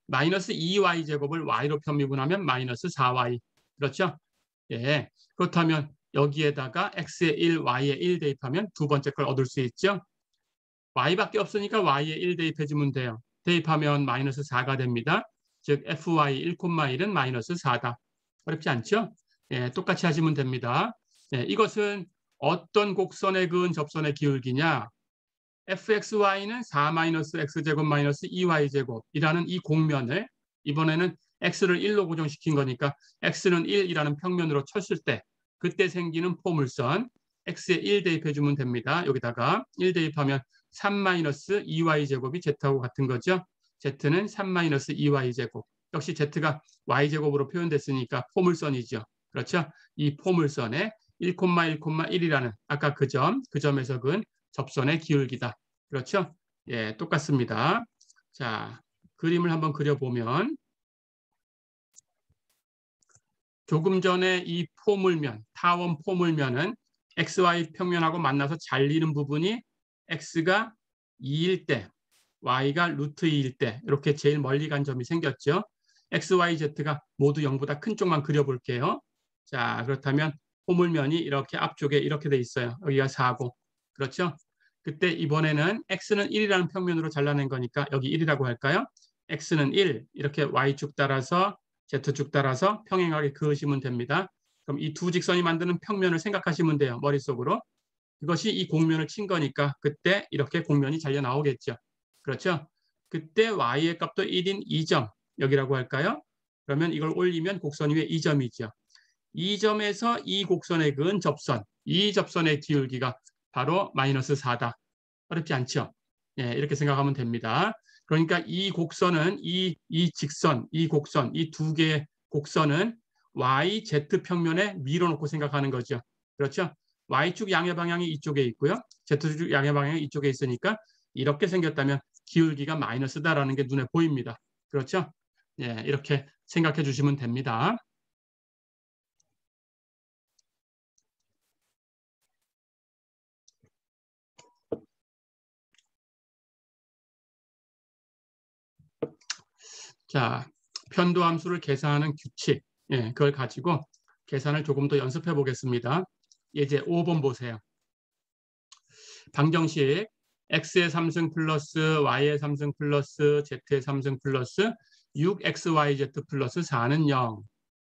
마이너스 2y제곱을 y로 편미분하면 마이너스 4y. 그렇죠? 예. 그렇다면 여기에다가 x에 1, y에 1 대입하면 두 번째 걸 얻을 수 있죠. y밖에 없으니까 y에 1 대입해주면 돼요. 대입하면 마이너스 4가 됩니다. 즉 fy 1,1은 마이너스 4다. 어렵지 않죠? 예, 똑같이 하시면 됩니다. 예, 이것은 어떤 곡선에 그은 접선의 기울기냐? fxy는 4-x제곱 마이너스 2y제곱이라는 이 곡면을 이번에는 x를 1로 고정시킨 거니까 x는 1이라는 평면으로 쳤을 때 그때 생기는 포물선 x에 1 대입해주면 됩니다. 여기다가 1 대입하면 3-2y제곱이 z하고 같은 거죠. z는 3-2y제곱. 역시 z가 y제곱으로 표현됐으니까 포물선이죠. 그렇죠? 이 포물선에 1,1,1이라는 아까 그 점에서 그은 접선의 기울기다. 그렇죠? 예, 똑같습니다. 자, 그림을 한번 그려보면 조금 전에 이 포물면, 타원 포물면은 XY 평면하고 만나서 잘리는 부분이 X가 2일 때, Y가 루트 2일 때 이렇게 제일 멀리 간 점이 생겼죠. X, Y, Z가 모두 0보다 큰 쪽만 그려볼게요. 자, 그렇다면 포물면이 이렇게 앞쪽에 이렇게 돼 있어요. 여기가 4고. 그렇죠? 그때 이번에는 X는 1이라는 평면으로 잘라낸 거니까 여기 1이라고 할까요? X는 1, 이렇게 Y축 따라서 Z축 따라서 평행하게 그으시면 됩니다. 그럼 이 두 직선이 만드는 평면을 생각하시면 돼요. 머릿속으로. 이것이 이 곡면을 친 거니까 그때 이렇게 곡면이 잘려 나오겠죠. 그렇죠? 그때 Y의 값도 1인 2점 여기라고 할까요? 그러면 이걸 올리면 곡선 위에 2점이죠. 이 점에서 이 곡선에 그은 접선, 이 접선의 기울기가 바로 마이너스 4다. 어렵지 않죠? 예, 이렇게 생각하면 됩니다. 그러니까 이 곡선은 이 직선, 이 곡선, 이 두 개의 곡선은 y, z 평면에 밀어놓고 생각하는 거죠. 그렇죠? y축 양의 방향이 이쪽에 있고요. z축 양의 방향이 이쪽에 있으니까 이렇게 생겼다면 기울기가 마이너스다라는 게 눈에 보입니다. 그렇죠? 예, 이렇게 생각해 주시면 됩니다. 자, 편도함수를 계산하는 규칙, 예, 그걸 가지고 계산을 조금 더 연습해 보겠습니다. 이제 5번 보세요. 방정식 x의 3승 플러스 y의 3승 플러스 z의 3승 플러스 6xyz 플러스 4는 0.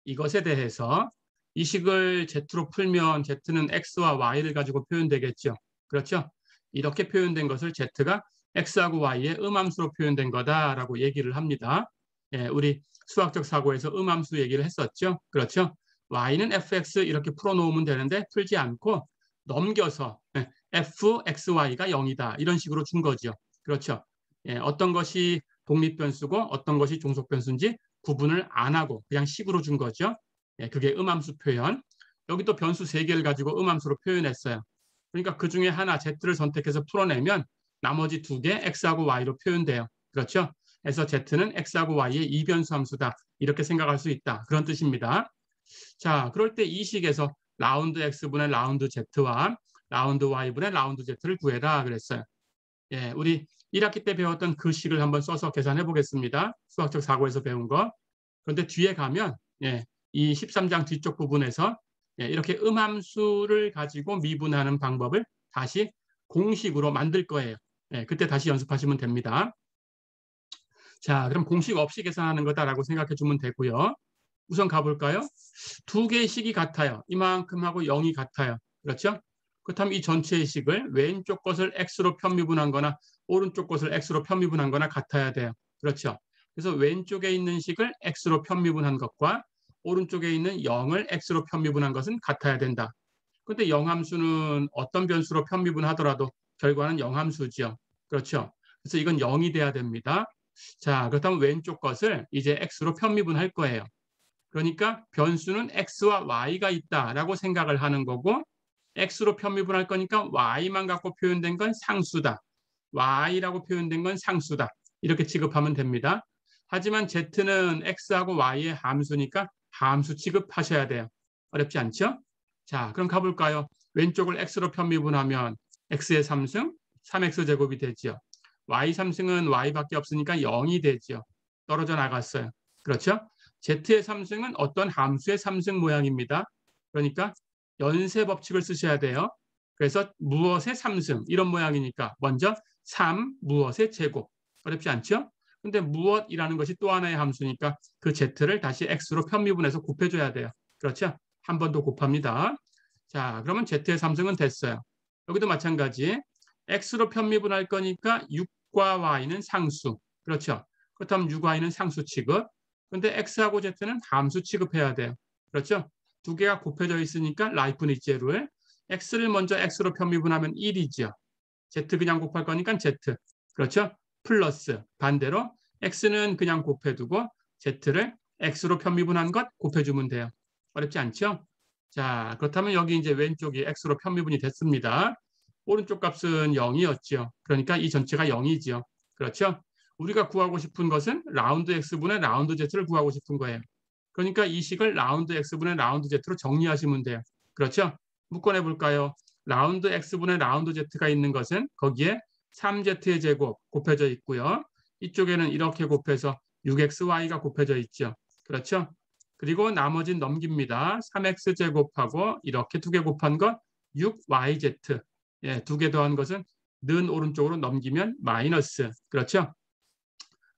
이것에 대해서 이 식을 z로 풀면 z는 x와 y를 가지고 표현되겠죠. 그렇죠? 이렇게 표현된 것을 z가 x하고 y의 음함수로 표현된 거다라고 얘기를 합니다. 예, 우리 수학적 사고에서 음함수 얘기를 했었죠. 그렇죠? y는 fx 이렇게 풀어놓으면 되는데 풀지 않고 넘겨서 fxy가 0이다. 이런 식으로 준 거죠. 그렇죠? 예, 어떤 것이 독립변수고 어떤 것이 종속변수인지 구분을 안 하고 그냥 식으로 준 거죠. 예, 그게 음함수 표현. 여기 또 변수 3개를 가지고 음함수로 표현했어요. 그러니까 그 중에 하나 z를 선택해서 풀어내면 나머지 2개 x하고 y로 표현돼요. 그렇죠? 그래서 z는 x하고 y의 이변수 함수다. 이렇게 생각할 수 있다. 그런 뜻입니다. 자, 그럴 때 이 식에서 라운드 x분의 라운드 z와 라운드 y분의 라운드 z를 구해라 그랬어요. 예, 우리 1학기 때 배웠던 그 식을 한번 써서 계산해 보겠습니다. 수학적 사고에서 배운 거. 그런데 뒤에 가면 예, 이 13장 뒤쪽 부분에서 예, 이렇게 음함수를 가지고 미분하는 방법을 다시 공식으로 만들 거예요. 예, 그때 다시 연습하시면 됩니다. 자, 그럼 공식 없이 계산하는 거다라고 생각해 주면 되고요. 우선 가볼까요? 두 개의 식이 같아요. 이만큼하고 0이 같아요. 그렇죠? 그렇다면 이 전체의 식을 왼쪽 것을 x로 편미분한 거나 오른쪽 것을 x로 편미분한 거나 같아야 돼요. 그렇죠? 그래서 왼쪽에 있는 식을 x로 편미분한 것과 오른쪽에 있는 0을 x로 편미분한 것은 같아야 된다. 그런데 영함수는 어떤 변수로 편미분하더라도 결과는 영함수죠. 그렇죠? 그래서 이건 0이 돼야 됩니다. 자, 그렇다면 왼쪽 것을 이제 x로 편미분할 거예요. 그러니까 변수는 x와 y가 있다라고 생각을 하는 거고 x로 편미분할 거니까 y만 갖고 표현된 건 상수다. y라고 표현된 건 상수다. 이렇게 취급하면 됩니다. 하지만 z는 x하고 y의 함수니까 함수 취급하셔야 돼요. 어렵지 않죠? 자, 그럼 가볼까요? 왼쪽을 x로 편미분하면 x의 3승 3x 제곱이 되죠. y 3승은 y밖에 없으니까 0이 되죠. 떨어져 나갔어요. 그렇죠? z의 3승은 어떤 함수의 3승 모양입니다. 그러니까 연쇄 법칙을 쓰셔야 돼요. 그래서 무엇의 3승 이런 모양이니까 먼저 3 무엇의 제곱. 어렵지 않죠? 근데 무엇이라는 것이 또 하나의 함수니까 그 z를 다시 x로 편미분해서 곱해줘야 돼요. 그렇죠? 한 번 더 곱합니다. 자, 그러면 z의 3승은 됐어요. 여기도 마찬가지. x로 편미분할 거니까 6과 y는 상수. 그렇죠? 그렇다면 6y는 상수 취급. 근데 x하고 z는 함수 취급해야 돼요. 그렇죠? 두 개가 곱해져 있으니까 라이프니츠 룰. x를 먼저 x로 편미분하면 1이죠. z 그냥 곱할 거니까 z. 그렇죠? 플러스 반대로 x는 그냥 곱해두고 z를 x로 편미분한 것 곱해주면 돼요. 어렵지 않죠? 자, 그렇다면 여기 이제 왼쪽이 x로 편미분이 됐습니다. 오른쪽 값은 0이었죠. 그러니까 이 전체가 0이죠. 그렇죠? 우리가 구하고 싶은 것은 라운드 x분의 라운드 z를 구하고 싶은 거예요. 그러니까 이 식을 라운드 x분의 라운드 z로 정리하시면 돼요. 그렇죠? 묶어내 볼까요? 라운드 x분의 라운드 z가 있는 것은 거기에 3z의 제곱 곱해져 있고요. 이쪽에는 이렇게 곱해서 6xy가 곱해져 있죠. 그렇죠? 그리고 나머지는 넘깁니다. 3x 제곱하고 이렇게 두 개 곱한 것 6yz. 예, 두 개 더한 것은 는 오른쪽으로 넘기면 마이너스. 그렇죠?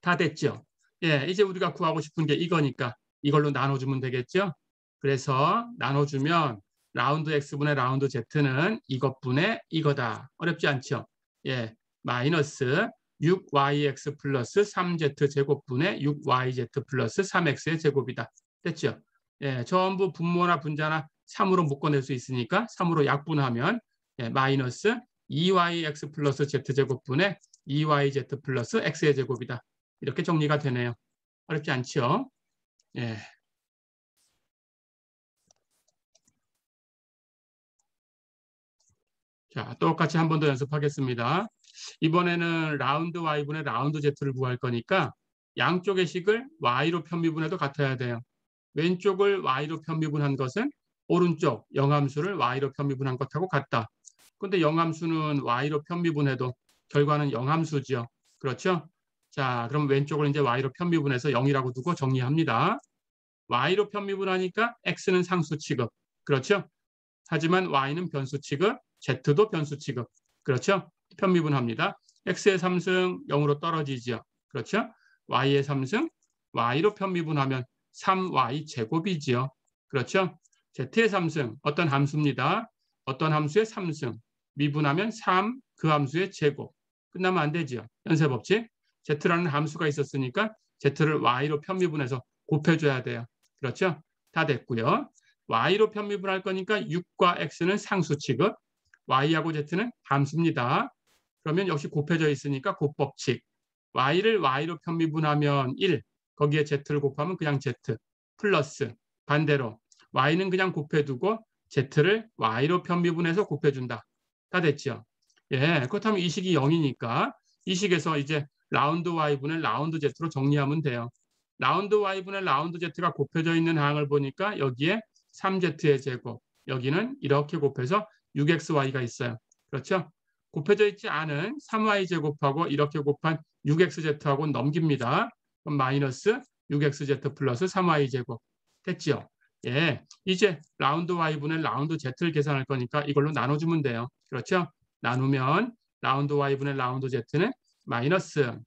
다 됐죠? 예, 이제 우리가 구하고 싶은 게 이거니까 이걸로 나눠주면 되겠죠? 그래서 나눠주면 라운드 x분의 라운드 z는 이것분의 이거다. 어렵지 않죠? 예, 마이너스 6yx 플러스 3z 제곱분의 6yz 플러스 3x의 제곱이다. 됐죠? 예, 전부 분모나 분자나 3으로 묶어낼 수 있으니까 3으로 약분하면 예, 마이너스 2yx 플러스 z제곱분의 2yz 플러스 x의 제곱이다. 이렇게 정리가 되네요. 어렵지 않죠? 예. 자, 똑같이 한 번 더 연습하겠습니다. 이번에는 라운드 y분의 라운드 z를 구할 거니까 양쪽의 식을 y로 편미분해도 같아야 돼요. 왼쪽을 y로 편미분한 것은 오른쪽 영함수를 y로 편미분한 것하고 같다. 근데 영함수는 y로 편미분해도 결과는 영함수죠. 그렇죠? 자, 그럼 왼쪽을 이제 y로 편미분해서 0이라고 두고 정리합니다. y로 편미분하니까 x는 상수 취급. 그렇죠? 하지만 y는 변수 취급, z도 변수 취급. 그렇죠? 편미분합니다. x의 3승 0으로 떨어지죠. 그렇죠? y의 3승 y로 편미분하면 3y 제곱이지요. 그렇죠? z의 3승 어떤 함수입니다. 어떤 함수의 3승 미분하면 3 그 함수의 제곱. 끝나면 안 되죠. 연쇄법칙. z라는 함수가 있었으니까 z를 y로 편미분해서 곱해줘야 돼요. 그렇죠? 다 됐고요. y로 편미분할 거니까 6과 x는 상수 취급, y하고 z는 함수입니다. 그러면 역시 곱해져 있으니까 곱법칙. y를 y로 편미분하면 1, 거기에 z를 곱하면 그냥 z, 플러스 반대로 y는 그냥 곱해두고 z를 y로 편미분해서 곱해준다. 다 됐죠? 예, 그렇다면 이 식이 0이니까 이 식에서 이제 라운드 y분의 라운드 z로 정리하면 돼요. 라운드 y분의 라운드 z가 곱해져 있는 항을 보니까 여기에 3z의 제곱, 여기는 이렇게 곱해서 6xy가 있어요. 그렇죠? 곱해져 있지 않은 3y 제곱하고 이렇게 곱한 6xz하고 넘깁니다. 그럼 마이너스 6xz 플러스 3y 제곱. 됐죠? 예, 이제 라운드 y분의 라운드 z를 계산할 거니까 이걸로 나눠주면 돼요. 그렇죠? 나누면 라운드 y분의 라운드 z는 마이너스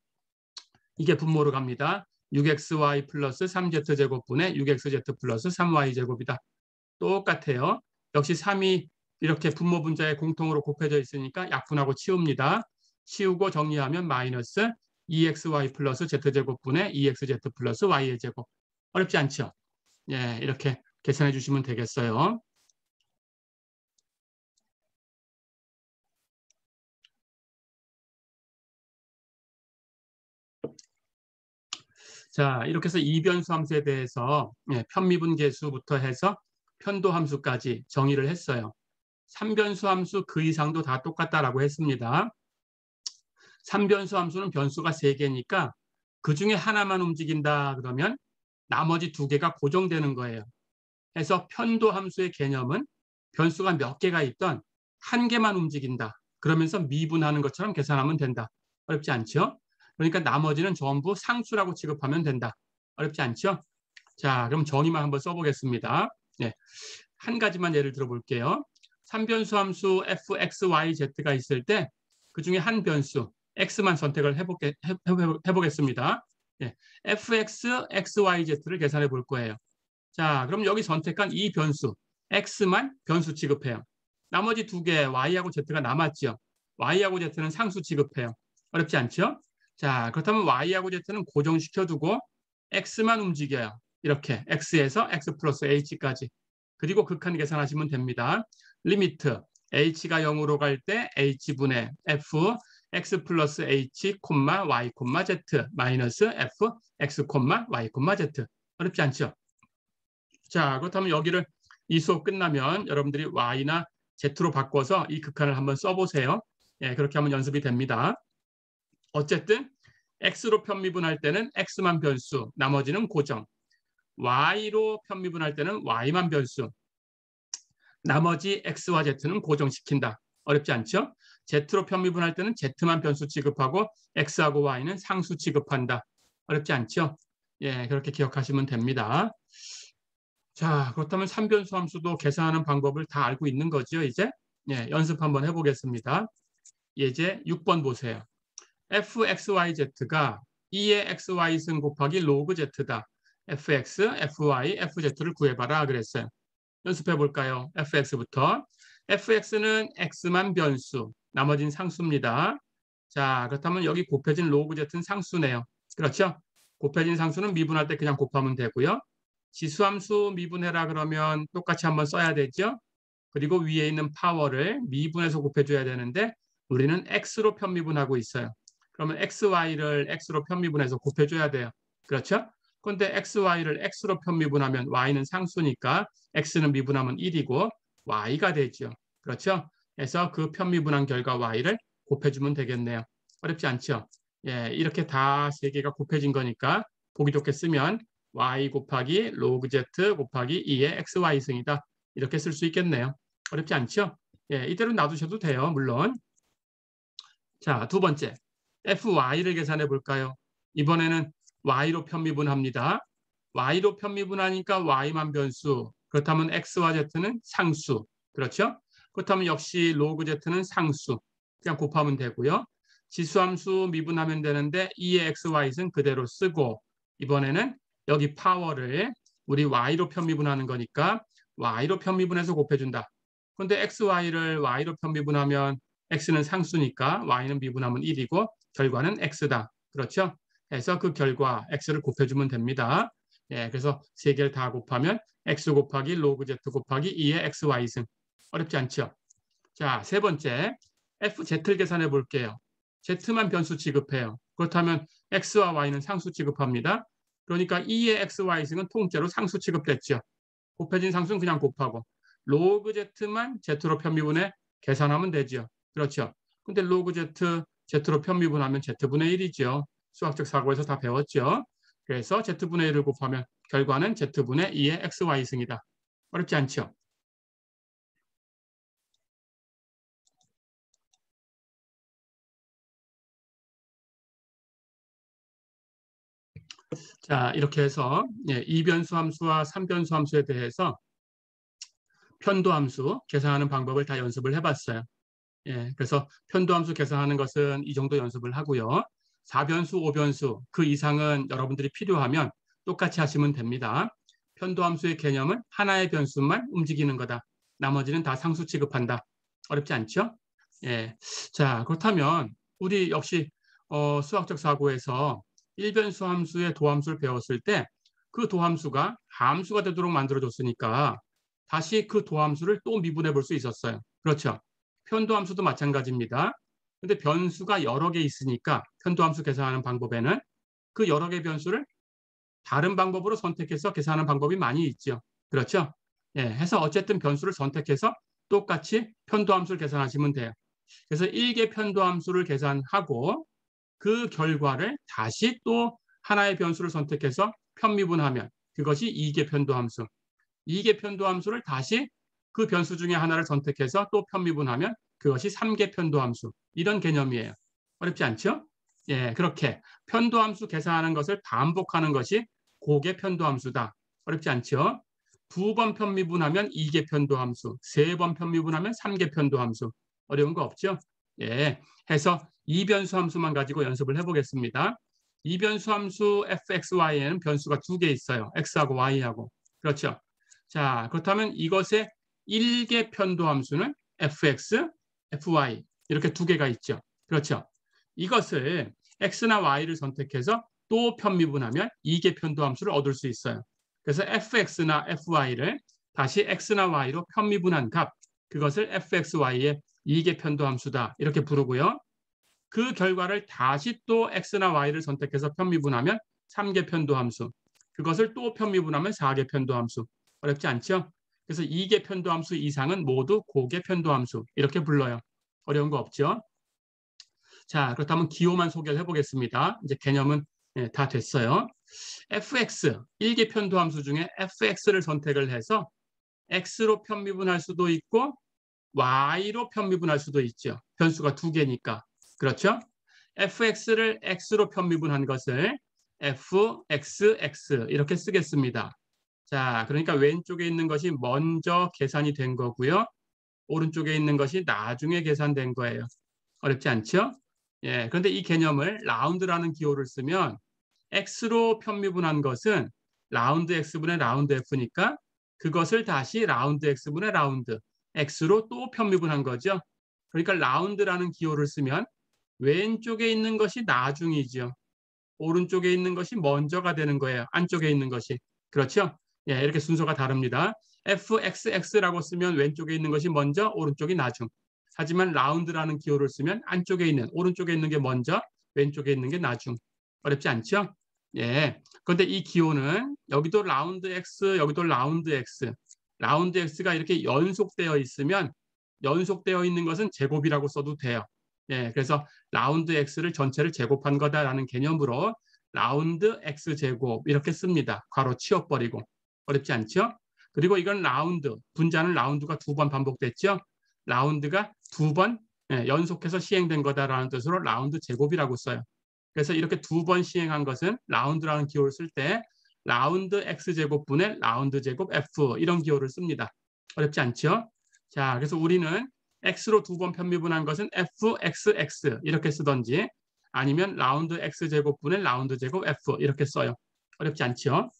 이게 분모로 갑니다. 6xy 플러스 3z제곱분의 6xz 플러스 3y제곱이다. 똑같아요. 역시 3이 이렇게 분모 분자에 공통으로 곱해져 있으니까 약분하고 치웁니다. 치우고 정리하면 마이너스 2xy 플러스 z제곱분의 2xz 플러스 y의 제곱. 어렵지 않죠? 예, 이렇게 계산해 주시면 되겠어요. 자, 이렇게 해서 이변수 함수에 대해서 편미분 계수부터 해서 편도 함수까지 정의를 했어요. 3변수 함수 그 이상도 다 똑같다라고 했습니다. 3변수 함수는 변수가 3개니까 그 중에 하나만 움직인다 그러면 나머지 2개가 고정되는 거예요. 그래서 편도 함수의 개념은 변수가 몇 개가 있던 한 개만 움직인다. 그러면서 미분하는 것처럼 계산하면 된다. 어렵지 않죠? 그러니까 나머지는 전부 상수라고 취급하면 된다. 어렵지 않죠? 자, 그럼 정의만 한번 써보겠습니다. 네, 한 가지만 예를 들어볼게요. 3변수 함수 fxyz가 있을 때 그 중에 한 변수 x만 선택을 해보겠습니다. 네, fx, xyz를 계산해 볼 거예요. 자, 그럼 여기 선택한 이 변수 x만 변수 취급해요. 나머지 두 개 y하고 z가 남았죠. y하고 z는 상수 취급해요. 어렵지 않죠? 자, 그렇다면 y하고 z는 고정시켜두고 x만 움직여요. 이렇게 x에서 x 플러스 h까지. 그리고 극한 계산하시면 됩니다. 리미트 h가 0으로 갈 때 h분의 f x 플러스 h, y, z 마이너스 f x, y, z. 어렵지 않죠? 자, 그렇다면 여기를 이 수업 끝나면 여러분들이 y나 z로 바꿔서 이 극한을 한번 써보세요. 예, 그렇게 하면 연습이 됩니다. 어쨌든 x로 편미분할 때는 x만 변수, 나머지는 고정. y로 편미분할 때는 y만 변수, 나머지 x와 z는 고정시킨다. 어렵지 않죠? z로 편미분할 때는 z만 변수 취급하고 x하고 y는 상수 취급한다. 어렵지 않죠? 예, 그렇게 기억하시면 됩니다. 자, 그렇다면 3변수 함수도 계산하는 방법을 다 알고 있는 거죠, 이제? 예, 연습 한번 해보겠습니다. 예제 6번 보세요. fxyz가 2의 xy승 곱하기 로그 z다. fx, fy, fz를 구해봐라 그랬어요. 연습해 볼까요? fx부터. fx는 x만 변수, 나머진 상수입니다. 자, 그렇다면 여기 곱해진 로그 z는 상수네요. 그렇죠? 곱해진 상수는 미분할 때 그냥 곱하면 되고요. 지수함수 미분해라 그러면 똑같이 한번 써야 되죠. 그리고 위에 있는 파워를 미분해서 곱해줘야 되는데 우리는 x로 편미분하고 있어요. 그러면 xy를 x로 편미분해서 곱해줘야 돼요. 그렇죠? 그런데 xy를 x로 편미분하면 y는 상수니까 x는 미분하면 1이고 y가 되죠. 그렇죠? 그래서 그 편미분한 결과 y를 곱해주면 되겠네요. 어렵지 않죠? 예, 이렇게 다 세 개가 곱해진 거니까 보기 좋게 쓰면 y 곱하기 로그 z 곱하기 2의 xy승이다. 이렇게 쓸 수 있겠네요. 어렵지 않죠? 예, 이대로 놔두셔도 돼요. 물론. 자, 두 번째. fy를 계산해 볼까요? 이번에는 y로 편미분합니다. y로 편미분하니까 y만 변수. 그렇다면 x와 z는 상수. 그렇죠? 그렇다면 역시 로그 z는 상수. 그냥 곱하면 되고요. 지수함수 미분하면 되는데 2의 xy는 그대로 쓰고 이번에는 여기 파워를 우리 y로 편미분하는 거니까 y로 편미분해서 곱해준다. 그런데 xy를 y로 편미분하면 x는 상수니까 y는 미분하면 1이고 결과는 x다. 그렇죠? 그래서 그 결과 x를 곱해주면 됩니다. 예, 그래서 세 개를 다 곱하면 x 곱하기 로그 z 곱하기 2의 xy승. 어렵지 않죠? 자, 세 번째 fz를 계산해 볼게요. z만 변수 취급해요. 그렇다면 x와 y는 상수 취급합니다. 그러니까 2의 xy승은 통째로 상수 취급됐죠. 곱해진 상수는 그냥 곱하고 로그 z만 z로 편미분해 계산하면 되죠. 그렇죠. 근데 로그 z, z로 편미분하면 z분의 1이죠. 수학적 사고에서 다 배웠죠. 그래서 z분의 1을 곱하면 결과는 z분의 2의 xy승이다. 어렵지 않죠? 자, 이렇게 해서 예, 2변수 함수와 3변수 함수에 대해서 편도함수 계산하는 방법을 다 연습을 해봤어요. 예, 그래서 편도함수 계산하는 것은 이 정도 연습을 하고요. 4변수, 5변수 그 이상은 여러분들이 필요하면 똑같이 하시면 됩니다. 편도함수의 개념은 하나의 변수만 움직이는 거다. 나머지는 다 상수 취급한다. 어렵지 않죠? 예. 자, 그렇다면 우리 역시 수학적 사고에서 1변수 함수의 도함수를 배웠을 때 그 도함수가 함수가 되도록 만들어줬으니까 다시 그 도함수를 또 미분해 볼 수 있었어요. 그렇죠? 편도함수도 마찬가지입니다. 근데 변수가 여러 개 있으니까 편도함수 계산하는 방법에는 그 여러 개 변수를 다른 방법으로 선택해서 계산하는 방법이 많이 있죠. 그렇죠? 예, 해서 어쨌든 변수를 선택해서 똑같이 편도함수를 계산하시면 돼요. 그래서 1개 편도함수를 계산하고 그 결과를 다시 또 하나의 변수를 선택해서 편미분하면 그것이 2개 편도함수. 2개 편도함수를 다시 그 변수 중에 하나를 선택해서 또 편미분하면 그것이 3개 편도함수. 이런 개념이에요. 어렵지 않죠? 예, 그렇게 편도함수 계산하는 것을 반복하는 것이 고개 편도함수다. 어렵지 않죠? 2번 편미분하면 2개 편도함수, 3번 편미분하면 3개 편도함수. 어려운 거 없죠? 예, 해서 이변수 함수만 가지고 연습을 해보겠습니다. 이변수 함수 fxy에는 변수가 2개 있어요. x하고 y하고. 그렇죠? 자, 그렇다면 이것의 1개 편도함수는 fx, fy 이렇게 2개가 있죠. 그렇죠? 이것을 x나 y를 선택해서 또 편미분하면 2개 편도함수를 얻을 수 있어요. 그래서 fx나 fy를 다시 x나 y로 편미분한 값, 그것을 fxy의 2개 편도함수다 이렇게 부르고요. 그 결과를 다시 또 x나 y를 선택해서 편미분하면 3개 편도함수, 그것을 또 편미분하면 4개 편도함수. 어렵지 않죠? 그래서 2개 편도함수 이상은 모두 고개 편도함수 이렇게 불러요. 어려운 거 없죠? 자, 그렇다면 기호만 소개를 해보겠습니다. 이제 개념은 다 됐어요. fx, 1개 편도함수 중에 fx를 선택을 해서 x로 편미분할 수도 있고 y로 편미분할 수도 있죠. 변수가 2개니까. 그렇죠? fx를 x로 편미분한 것을 fxx 이렇게 쓰겠습니다. 자, 그러니까 왼쪽에 있는 것이 먼저 계산이 된 거고요. 오른쪽에 있는 것이 나중에 계산된 거예요. 어렵지 않죠? 예, 그런데 이 개념을 라운드라는 기호를 쓰면 x로 편미분한 것은 라운드 x분의 라운드 f니까 그것을 다시 라운드 x분의 라운드 x로 또 편미분한 거죠. 그러니까 라운드라는 기호를 쓰면 왼쪽에 있는 것이 나중이죠. 오른쪽에 있는 것이 먼저가 되는 거예요. 안쪽에 있는 것이. 그렇죠? 예, 이렇게 순서가 다릅니다. fxx라고 쓰면 왼쪽에 있는 것이 먼저, 오른쪽이 나중. 하지만 라운드라는 기호를 쓰면 안쪽에 있는, 오른쪽에 있는 게 먼저, 왼쪽에 있는 게 나중. 어렵지 않죠? 예. 그런데 이 기호는 여기도 라운드 x, 여기도 라운드 x. 라운드 x가 이렇게 연속되어 있으면 연속되어 있는 것은 제곱이라고 써도 돼요. 예, 그래서 라운드 x를 전체를 제곱한 거다라는 개념으로 라운드 x 제곱 이렇게 씁니다. 괄호 치워버리고. 어렵지 않죠? 그리고 이건 라운드, 분자는 라운드가 2번 반복됐죠? 라운드가 2번 연속해서 시행된 거다라는 뜻으로 라운드 제곱이라고 써요. 그래서 이렇게 2번 시행한 것은 라운드라는 기호를 쓸 때 라운드 x제곱분의 라운드 제곱 f 이런 기호를 씁니다. 어렵지 않죠? 자, 그래서 우리는 x로 2번 편미분한 것은 fxx 이렇게 쓰던지 아니면 라운드 x제곱분의 라운드 제곱 f 이렇게 써요. 어렵지 않죠?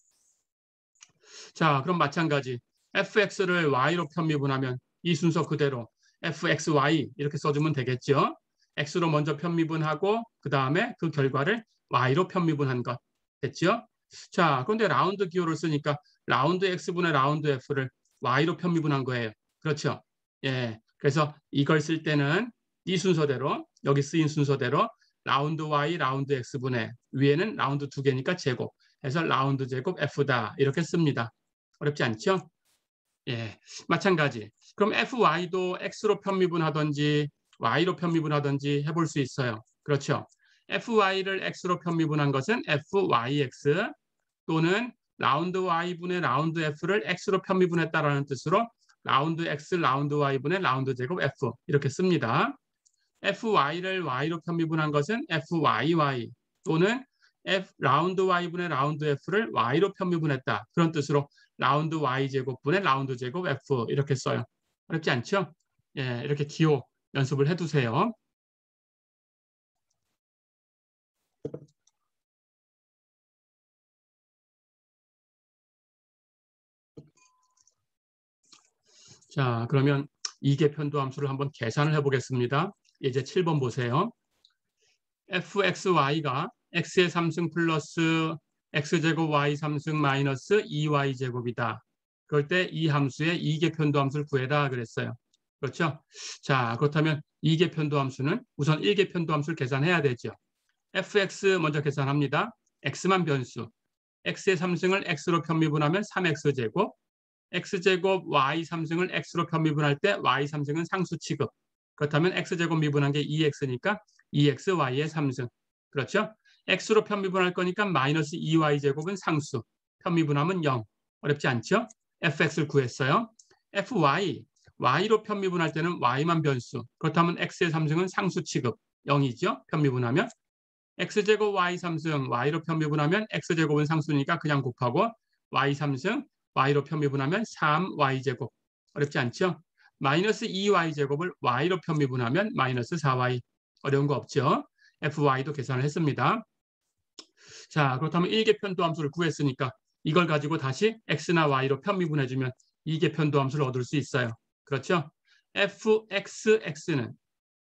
자, 그럼 마찬가지 fx를 y로 편미분하면 이 순서 그대로 fxy 이렇게 써주면 되겠죠. x로 먼저 편미분하고 그 다음에 그 결과를 y로 편미분한 것 됐죠. 자, 그런데 라운드 기호를 쓰니까 라운드 x분의 라운드 f를 y로 편미분한 거예요. 그렇죠. 예, 그래서 이걸 쓸 때는 이 순서대로 여기 쓰인 순서대로 라운드 y 라운드 x분의 위에는 라운드 2개니까 제곱 해서 라운드 제곱 f다 이렇게 씁니다. 어렵지 않죠? 예, 마찬가지. 그럼 fy도 x로 편미분하든지 y로 편미분하든지 해볼 수 있어요. 그렇죠? fy를 x로 편미분한 것은 fyx 또는 라운드 y분의 라운드 f를 x로 편미분했다라는 뜻으로 라운드 x 라운드 y분의 라운드 제곱 f 이렇게 씁니다. fy를 y로 편미분한 것은 fyy 또는 라운드 y분의 라운드 f를 y로 편미분했다. 그런 뜻으로 라운드 y제곱분의 라운드 제곱 f 이렇게 써요. 어렵지 않죠? 예, 이렇게 기호 연습을 해두세요. 자, 그러면 2개 편도함수를 한번 계산을 해보겠습니다. 이제 7번 보세요. fxy가 x의 3승 플러스 x제곱 y 3승 마이너스 2y제곱이다. 그럴 때 이 함수의 2개 편도함수를 구해라 그랬어요. 그렇죠? 자, 그렇다면 2개 편도함수는 우선 1개 편도함수를 계산해야 되죠. fx 먼저 계산합니다. x만 변수. x의 3승을 x로 편미분하면 3x제곱. x제곱 y 3승을 x로 편미분할 때 y 3승은 상수 취급. 그렇다면 x제곱 미분한 게 2x니까 2xy의 3승. 그렇죠? x로 편미분할 거니까 마이너스 2y제곱은 상수. 편미분하면 0. 어렵지 않죠? fx를 구했어요. y로 편미분할 때는 y만 변수. 그렇다면 x의 3승은 상수 취급 0이죠. 편미분하면 x제곱 y 3승 y로 편미분하면 x제곱은 상수니까 그냥 곱하고 y 3승 y로 편미분하면 3y제곱. 어렵지 않죠? 마이너스 2y제곱을 y로 편미분하면 마이너스 4y. 어려운 거 없죠? fy도 계산을 했습니다. 자, 그렇다면 1개 편도함수를 구했으니까 이걸 가지고 다시 x나 y로 편미분해주면 2개 편도함수를 얻을 수 있어요. 그렇죠? fxx는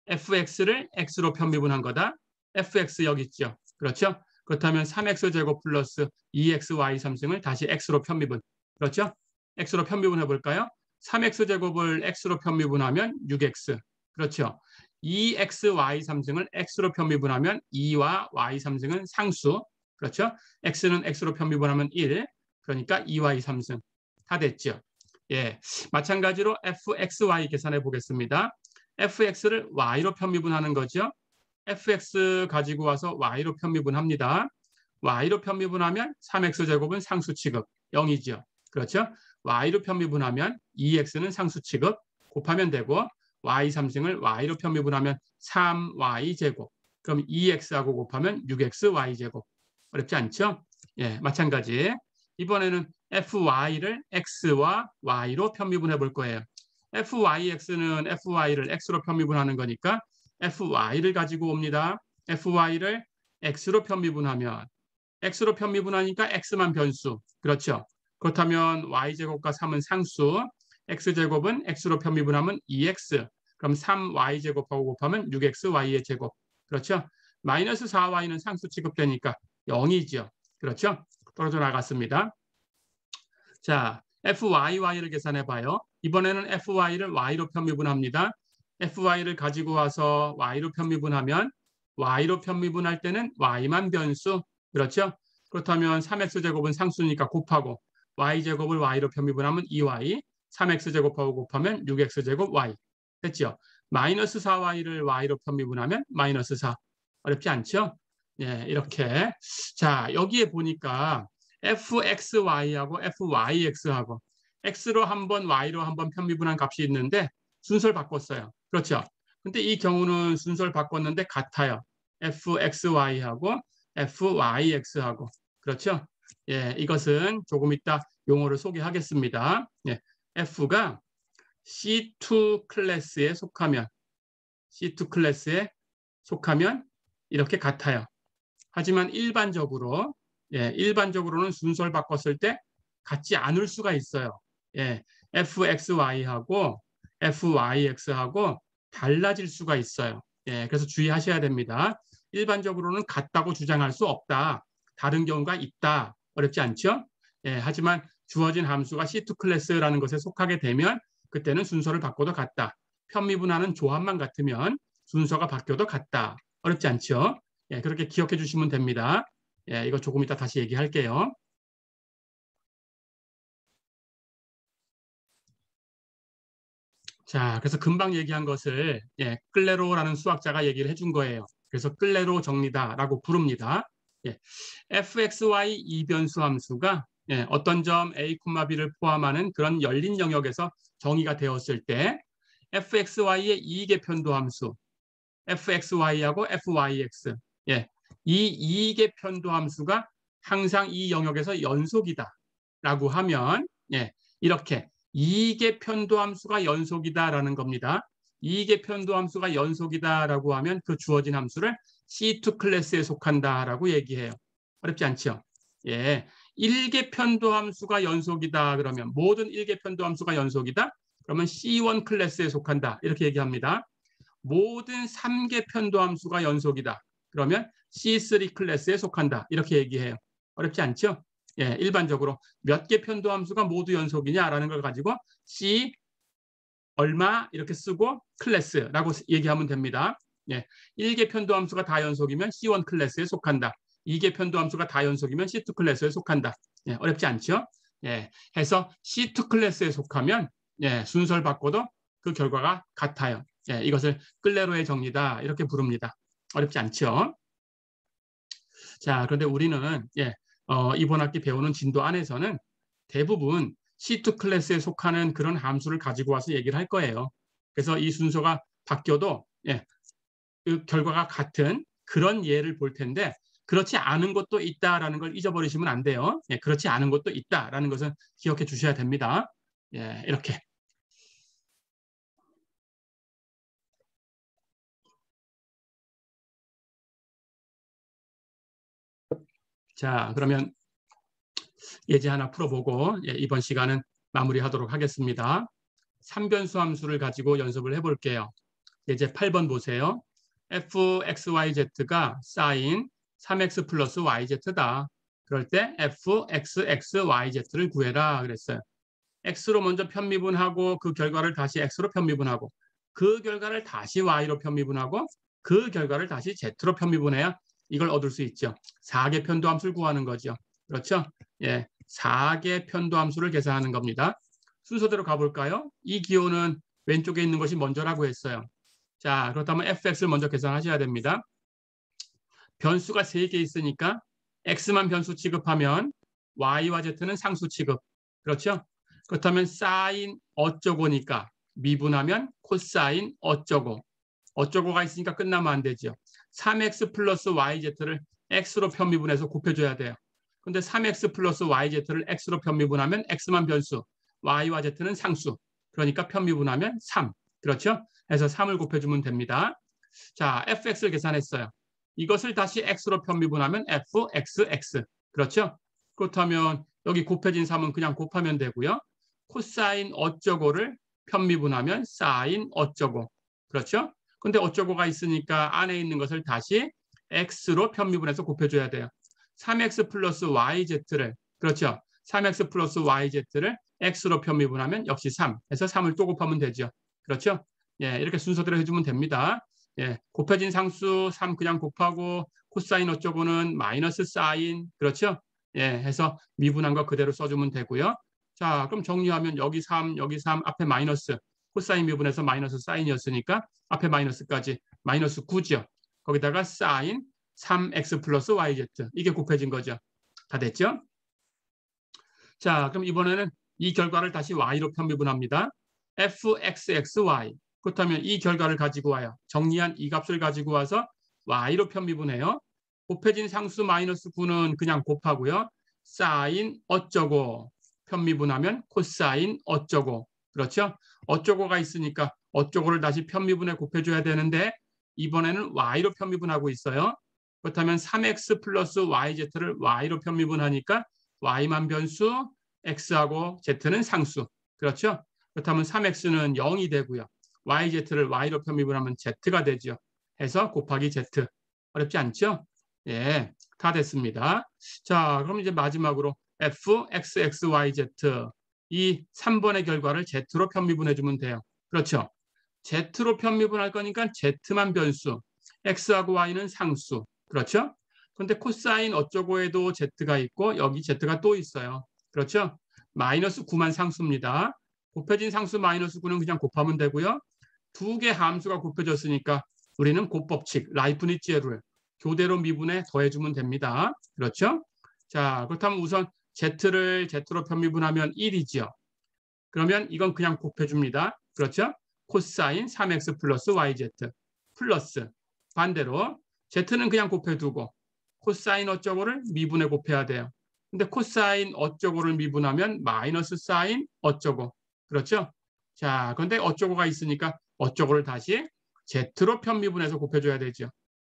fx를 x로 편미분한 거다. fx 여기 있죠. 그렇죠? 그렇다면 3x제곱 플러스 2xy 3승을 다시 x로 편미분. 그렇죠? x로 편미분해 볼까요? 3x제곱을 x로 편미분하면 6x. 그렇죠? 2xy 3승을 x로 편미분하면 2와 y 3승은 상수. 그렇죠? x는 x로 편미분하면 1. 그러니까 2y 3승. 다 됐죠? 예. 마찬가지로 fxy 계산해 보겠습니다. fx를 y로 편미분하는 거죠. fx 가지고 와서 y로 편미분합니다. y로 편미분하면 3x제곱은 상수 취급 0이죠. 그렇죠? y로 편미분하면 2x는 상수 취급 곱하면 되고 y 3승을 y로 편미분하면 3y제곱. 그럼 2x하고 곱하면 6xy제곱. 어렵지 않죠? 예, 마찬가지. 이번에는 fy를 x와 y로 편미분해 볼 거예요. fyx는 fy를 x로 편미분하는 거니까 fy를 가지고 옵니다. fy를 x로 편미분하면 x로 편미분하니까 x만 변수. 그렇죠? 그렇다면 y제곱과 3은 상수. x제곱은 x로 편미분하면 2x. 그럼 3y제곱하고 곱하면 6xy의 제곱. 그렇죠? 마이너스 4y는 상수 취급되니까 0이죠. 그렇죠? 떨어져 나갔습니다. 자, fy를 계산해 봐요. 이번에는 fy를 y로 편미분합니다. fy를 가지고 와서 y로 편미분하면 y로 편미분할 때는 y만 변수. 그렇죠? 그렇다면 3x제곱은 상수니까 곱하고 y제곱을 y로 편미분하면 2y, 3x제곱하고 곱하면 6x제곱 y. 됐죠? 마이너스 4y를 y로 편미분하면 마이너스 4. 어렵지 않죠? 예, 이렇게. 자, 여기에 보니까 fxy하고 fyx하고 x로 한번 y로 한번 편미분한 값이 있는데 순서를 바꿨어요. 그렇죠? 근데 이 경우는 순서를 바꿨는데 같아요. fxy하고 fyx하고. 그렇죠? 예, 이것은 조금 이따 용어를 소개하겠습니다. 예, f가 C2 클래스에 속하면 이렇게 같아요. 하지만 일반적으로는 순서를 바꿨을 때 같지 않을 수가 있어요. 예, fxy하고 fyx하고 달라질 수가 있어요. 예, 그래서 주의하셔야 됩니다. 일반적으로는 같다고 주장할 수 없다. 다른 경우가 있다. 어렵지 않죠? 예, 하지만 주어진 함수가 C2 클래스라는 것에 속하게 되면 그때는 순서를 바꿔도 같다. 편미분하는 조합만 같으면 순서가 바뀌어도 같다. 어렵지 않죠? 예, 그렇게 기억해 주시면 됩니다. 예, 이거 조금 이따 다시 얘기할게요. 자, 그래서 금방 얘기한 것을 클레로라는 수학자가 얘기를 해준 거예요. 그래서 클레로 정리다라고 부릅니다. 예, fxy 이변수 함수가 어떤 점 a, b를 포함하는 그런 열린 영역에서 정의가 되었을 때 fxy의 2개 편도 함수 fxy하고 fyx 이 2개 편도 함수가 항상 이 영역에서 연속이다라고 하면 이렇게 2개 편도함수가 연속이다라는 겁니다. 2개 편도함수가 연속이다라고 하면 그 주어진 함수를 C2 클래스에 속한다라고 얘기해요. 어렵지 않죠? 예, 1개 편도함수가 연속이다 그러면 모든 1개 편도함수가 연속이다? 그러면 C1 클래스에 속한다 이렇게 얘기합니다. 모든 3개 편도함수가 연속이다. 그러면 C3 클래스에 속한다 이렇게 얘기해요. 어렵지 않죠? 예, 일반적으로 몇 개 편도함수가 모두 연속이냐라는 걸 가지고 C 얼마 이렇게 쓰고 클래스라고 얘기하면 됩니다. 예, 1개 편도함수가 다 연속이면 C1 클래스에 속한다. 2개 편도함수가 다 연속이면 C2 클래스에 속한다. 예, 어렵지 않죠? 예, 해서 C2 클래스에 속하면 순서를 바꿔도 그 결과가 같아요. 예, 이것을 클레로의 정리다 이렇게 부릅니다. 어렵지 않죠? 자, 그런데 우리는 이번 학기 배우는 진도 안에서는 대부분 C2 클래스에 속하는 그런 함수를 가지고 와서 얘기를 할 거예요. 그래서 이 순서가 바뀌어도 그 결과가 같은 그런 예를 볼 텐데 그렇지 않은 것도 있다라는 걸 잊어버리시면 안 돼요. 그렇지 않은 것도 있다라는 것은 기억해 주셔야 됩니다. 이렇게. 자, 그러면 예제 하나 풀어보고 이번 시간은 마무리하도록 하겠습니다. 3변수 함수를 가지고 연습을 해볼게요. 예제 8번 보세요. fxyz가 sin 3x 플러스 yz다. 그럴 때 fxxyz를 구해라 그랬어요. x로 먼저 편미분하고 그 결과를 다시 x로 편미분하고 그 결과를 다시 y로 편미분하고 그 결과를 다시 z로 편미분해야 이걸 얻을 수 있죠. 4개 편도함수를 구하는 거죠. 그렇죠? 4개 편도함수를 계산하는 겁니다. 순서대로 가볼까요? 이 기호는 왼쪽에 있는 것이 먼저라고 했어요. 자, 그렇다면 fx를 먼저 계산하셔야 됩니다. 변수가 3개 있으니까 x만 변수 취급하면 y와 z는 상수 취급. 그렇죠? 그렇다면 사인 어쩌고니까 미분하면 코사인 어쩌고. 어쩌고가 있으니까 끝나면 안 되죠. 3x 플러스 yz를 x로 편미분해서 곱해줘야 돼요. 근데 3x 플러스 yz를 x로 편미분하면 x만 변수, y와 z는 상수. 그러니까 편미분하면 3. 그렇죠? 그래서 3을 곱해주면 됩니다. 자, fx를 계산했어요. 이것을 다시 x로 편미분하면 fxx. 그렇죠? 그렇다면 여기 곱해진 3은 그냥 곱하면 되고요. 코사인 어쩌고를 편미분하면 사인 어쩌고. 그렇죠? 근데 어쩌고가 있으니까 안에 있는 것을 다시 x로 편미분해서 곱해줘야 돼요. 3x 플러스 yz를, 그렇죠? 3x 플러스 yz를 x로 편미분하면 역시 3. 해서 3을 또 곱하면 되죠. 그렇죠? 이렇게 순서대로 해주면 됩니다. 곱해진 상수 3 그냥 곱하고 코사인 어쩌고는 마이너스 사인. 그렇죠? 해서 미분한 거 그대로 써주면 되고요. 자, 그럼 정리하면 여기 3, 여기 3, 앞에 마이너스. 코사인 미분해서 마이너스 사인이었으니까 앞에 마이너스까지 마이너스 9죠. 거기다가 사인 3x 플러스 yz. 이게 곱해진 거죠. 다 됐죠? 자, 그럼 이번에는 이 결과를 다시 y로 편미분합니다. fxxy. 그렇다면 이 결과를 가지고 와요. 정리한 이 값을 가지고 와서 y로 편미분해요. 곱해진 상수 마이너스 9는 그냥 곱하고요. 사인 어쩌고 편미분하면 코사인 어쩌고. 그렇죠? 어쩌고가 있으니까 어쩌고를 다시 편미분해 곱해줘야 되는데 이번에는 y로 편미분하고 있어요. 그렇다면 3x 플러스 yz를 y로 편미분하니까 y만 변수, x하고 z는 상수. 그렇죠? 그렇다면 3x는 0이 되고요. yz를 y로 편미분하면 z가 되죠. 해서 곱하기 z. 어렵지 않죠? 다 됐습니다. 자, 그럼 이제 마지막으로 fxxyz 이 3번의 결과를 z로 편미분해주면 돼요. 그렇죠? z로 편미분할 거니까 z만 변수, x하고 y는 상수. 그렇죠? 그런데 코사인 어쩌고에도 z가 있고 여기 z가 또 있어요. 그렇죠? 마이너스 9만 상수입니다. 곱해진 상수 마이너스 9는 그냥 곱하면 되고요. 두 개 함수가 곱해졌으니까 우리는 곱법칙, 라이프니츠의 룰, 교대로 미분에 더해주면 됩니다. 그렇죠? 자, 그렇다면 우선 z를 z로 편미분하면 1이죠. 그러면 이건 그냥 곱해줍니다. 그렇죠? 코사인 3x 플러스 yz 플러스 반대로 z는 그냥 곱해두고 코사인 어쩌고를 미분해 곱해야 돼요. 근데 코사인 어쩌고를 미분하면 마이너스 사인 어쩌고. 그렇죠? 자, 그런데 어쩌고가 있으니까 어쩌고를 다시 z로 편미분해서 곱해줘야 되죠.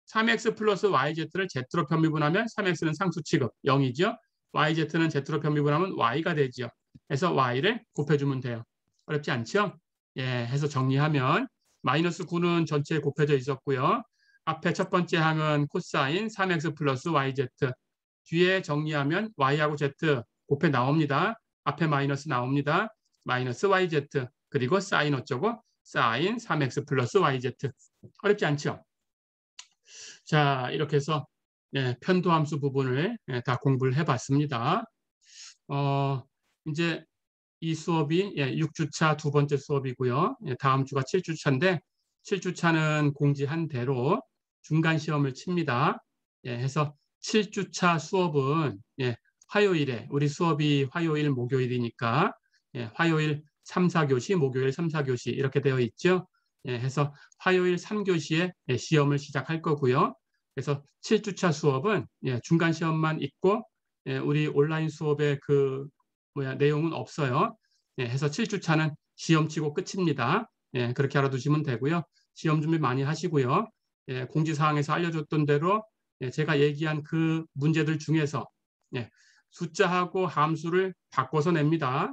3x 플러스 yz를 z로 편미분하면 3x는 상수 취급 0이죠. yz는 z로 편미분하면 y가 되죠. 해서 y를 곱해주면 돼요. 어렵지 않죠? 해서 정리하면 마이너스 9는 전체에 곱해져 있었고요. 앞에 첫 번째 항은 코사인 3x 플러스 yz. 뒤에 정리하면 y하고 z 곱해 나옵니다. 앞에 마이너스 나옵니다. 마이너스 yz 그리고 사인 어쩌고 사인 3x 플러스 yz. 어렵지 않죠? 자, 이렇게 해서 편도함수 부분을 다 공부를 해봤습니다. 이제 이 수업이 6주차 두 번째 수업이고요. 다음 주가 7주차인데 7주차는 공지한 대로 중간 시험을 칩니다. 해서 7주차 수업은 화요일에 우리 수업이 화요일, 목요일이니까 화요일 3, 4교시, 목요일 3, 4교시 이렇게 되어 있죠. 해서 화요일 3교시에 시험을 시작할 거고요. 그래서 7주차 수업은 중간 시험만 있고 우리 온라인 수업의 내용은 없어요. 해서 7주차는 시험 치고 끝입니다. 그렇게 알아두시면 되고요. 시험 준비 많이 하시고요. 공지사항에서 알려줬던 대로 제가 얘기한 그 문제들 중에서 숫자하고 함수를 바꿔서 냅니다.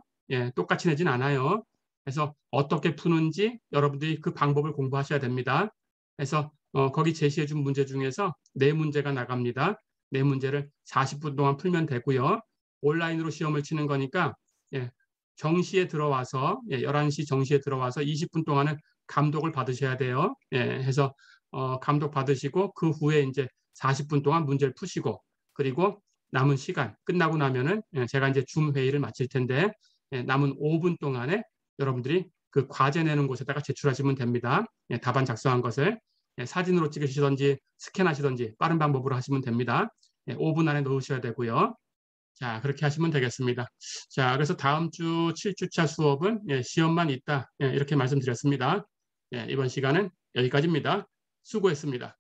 똑같이 내진 않아요. 그래서 어떻게 푸는지 여러분들이 그 방법을 공부하셔야 됩니다. 그래서 거기 제시해준 문제 중에서 4문제가 나갑니다. 4문제를 40분 동안 풀면 되고요. 온라인으로 시험을 치는 거니까 정시에 들어와서 11시 정시에 들어와서 20분 동안은 감독을 받으셔야 돼요. 해서 감독 받으시고 그 후에 이제 40분 동안 문제를 푸시고 그리고 남은 시간 끝나고 나면은 제가 이제 줌 회의를 마칠 텐데 남은 5분 동안에 여러분들이 그 과제 내는 곳에다가 제출하시면 됩니다. 답안 작성한 것을 사진으로 찍으시든지 스캔하시든지 빠른 방법으로 하시면 됩니다. 5분 안에 넣으셔야 되고요. 자, 그렇게 하시면 되겠습니다. 자, 그래서 다음 주 7주차 수업은 시험만 있다. 이렇게 말씀드렸습니다. 이번 시간은 여기까지입니다. 수고했습니다.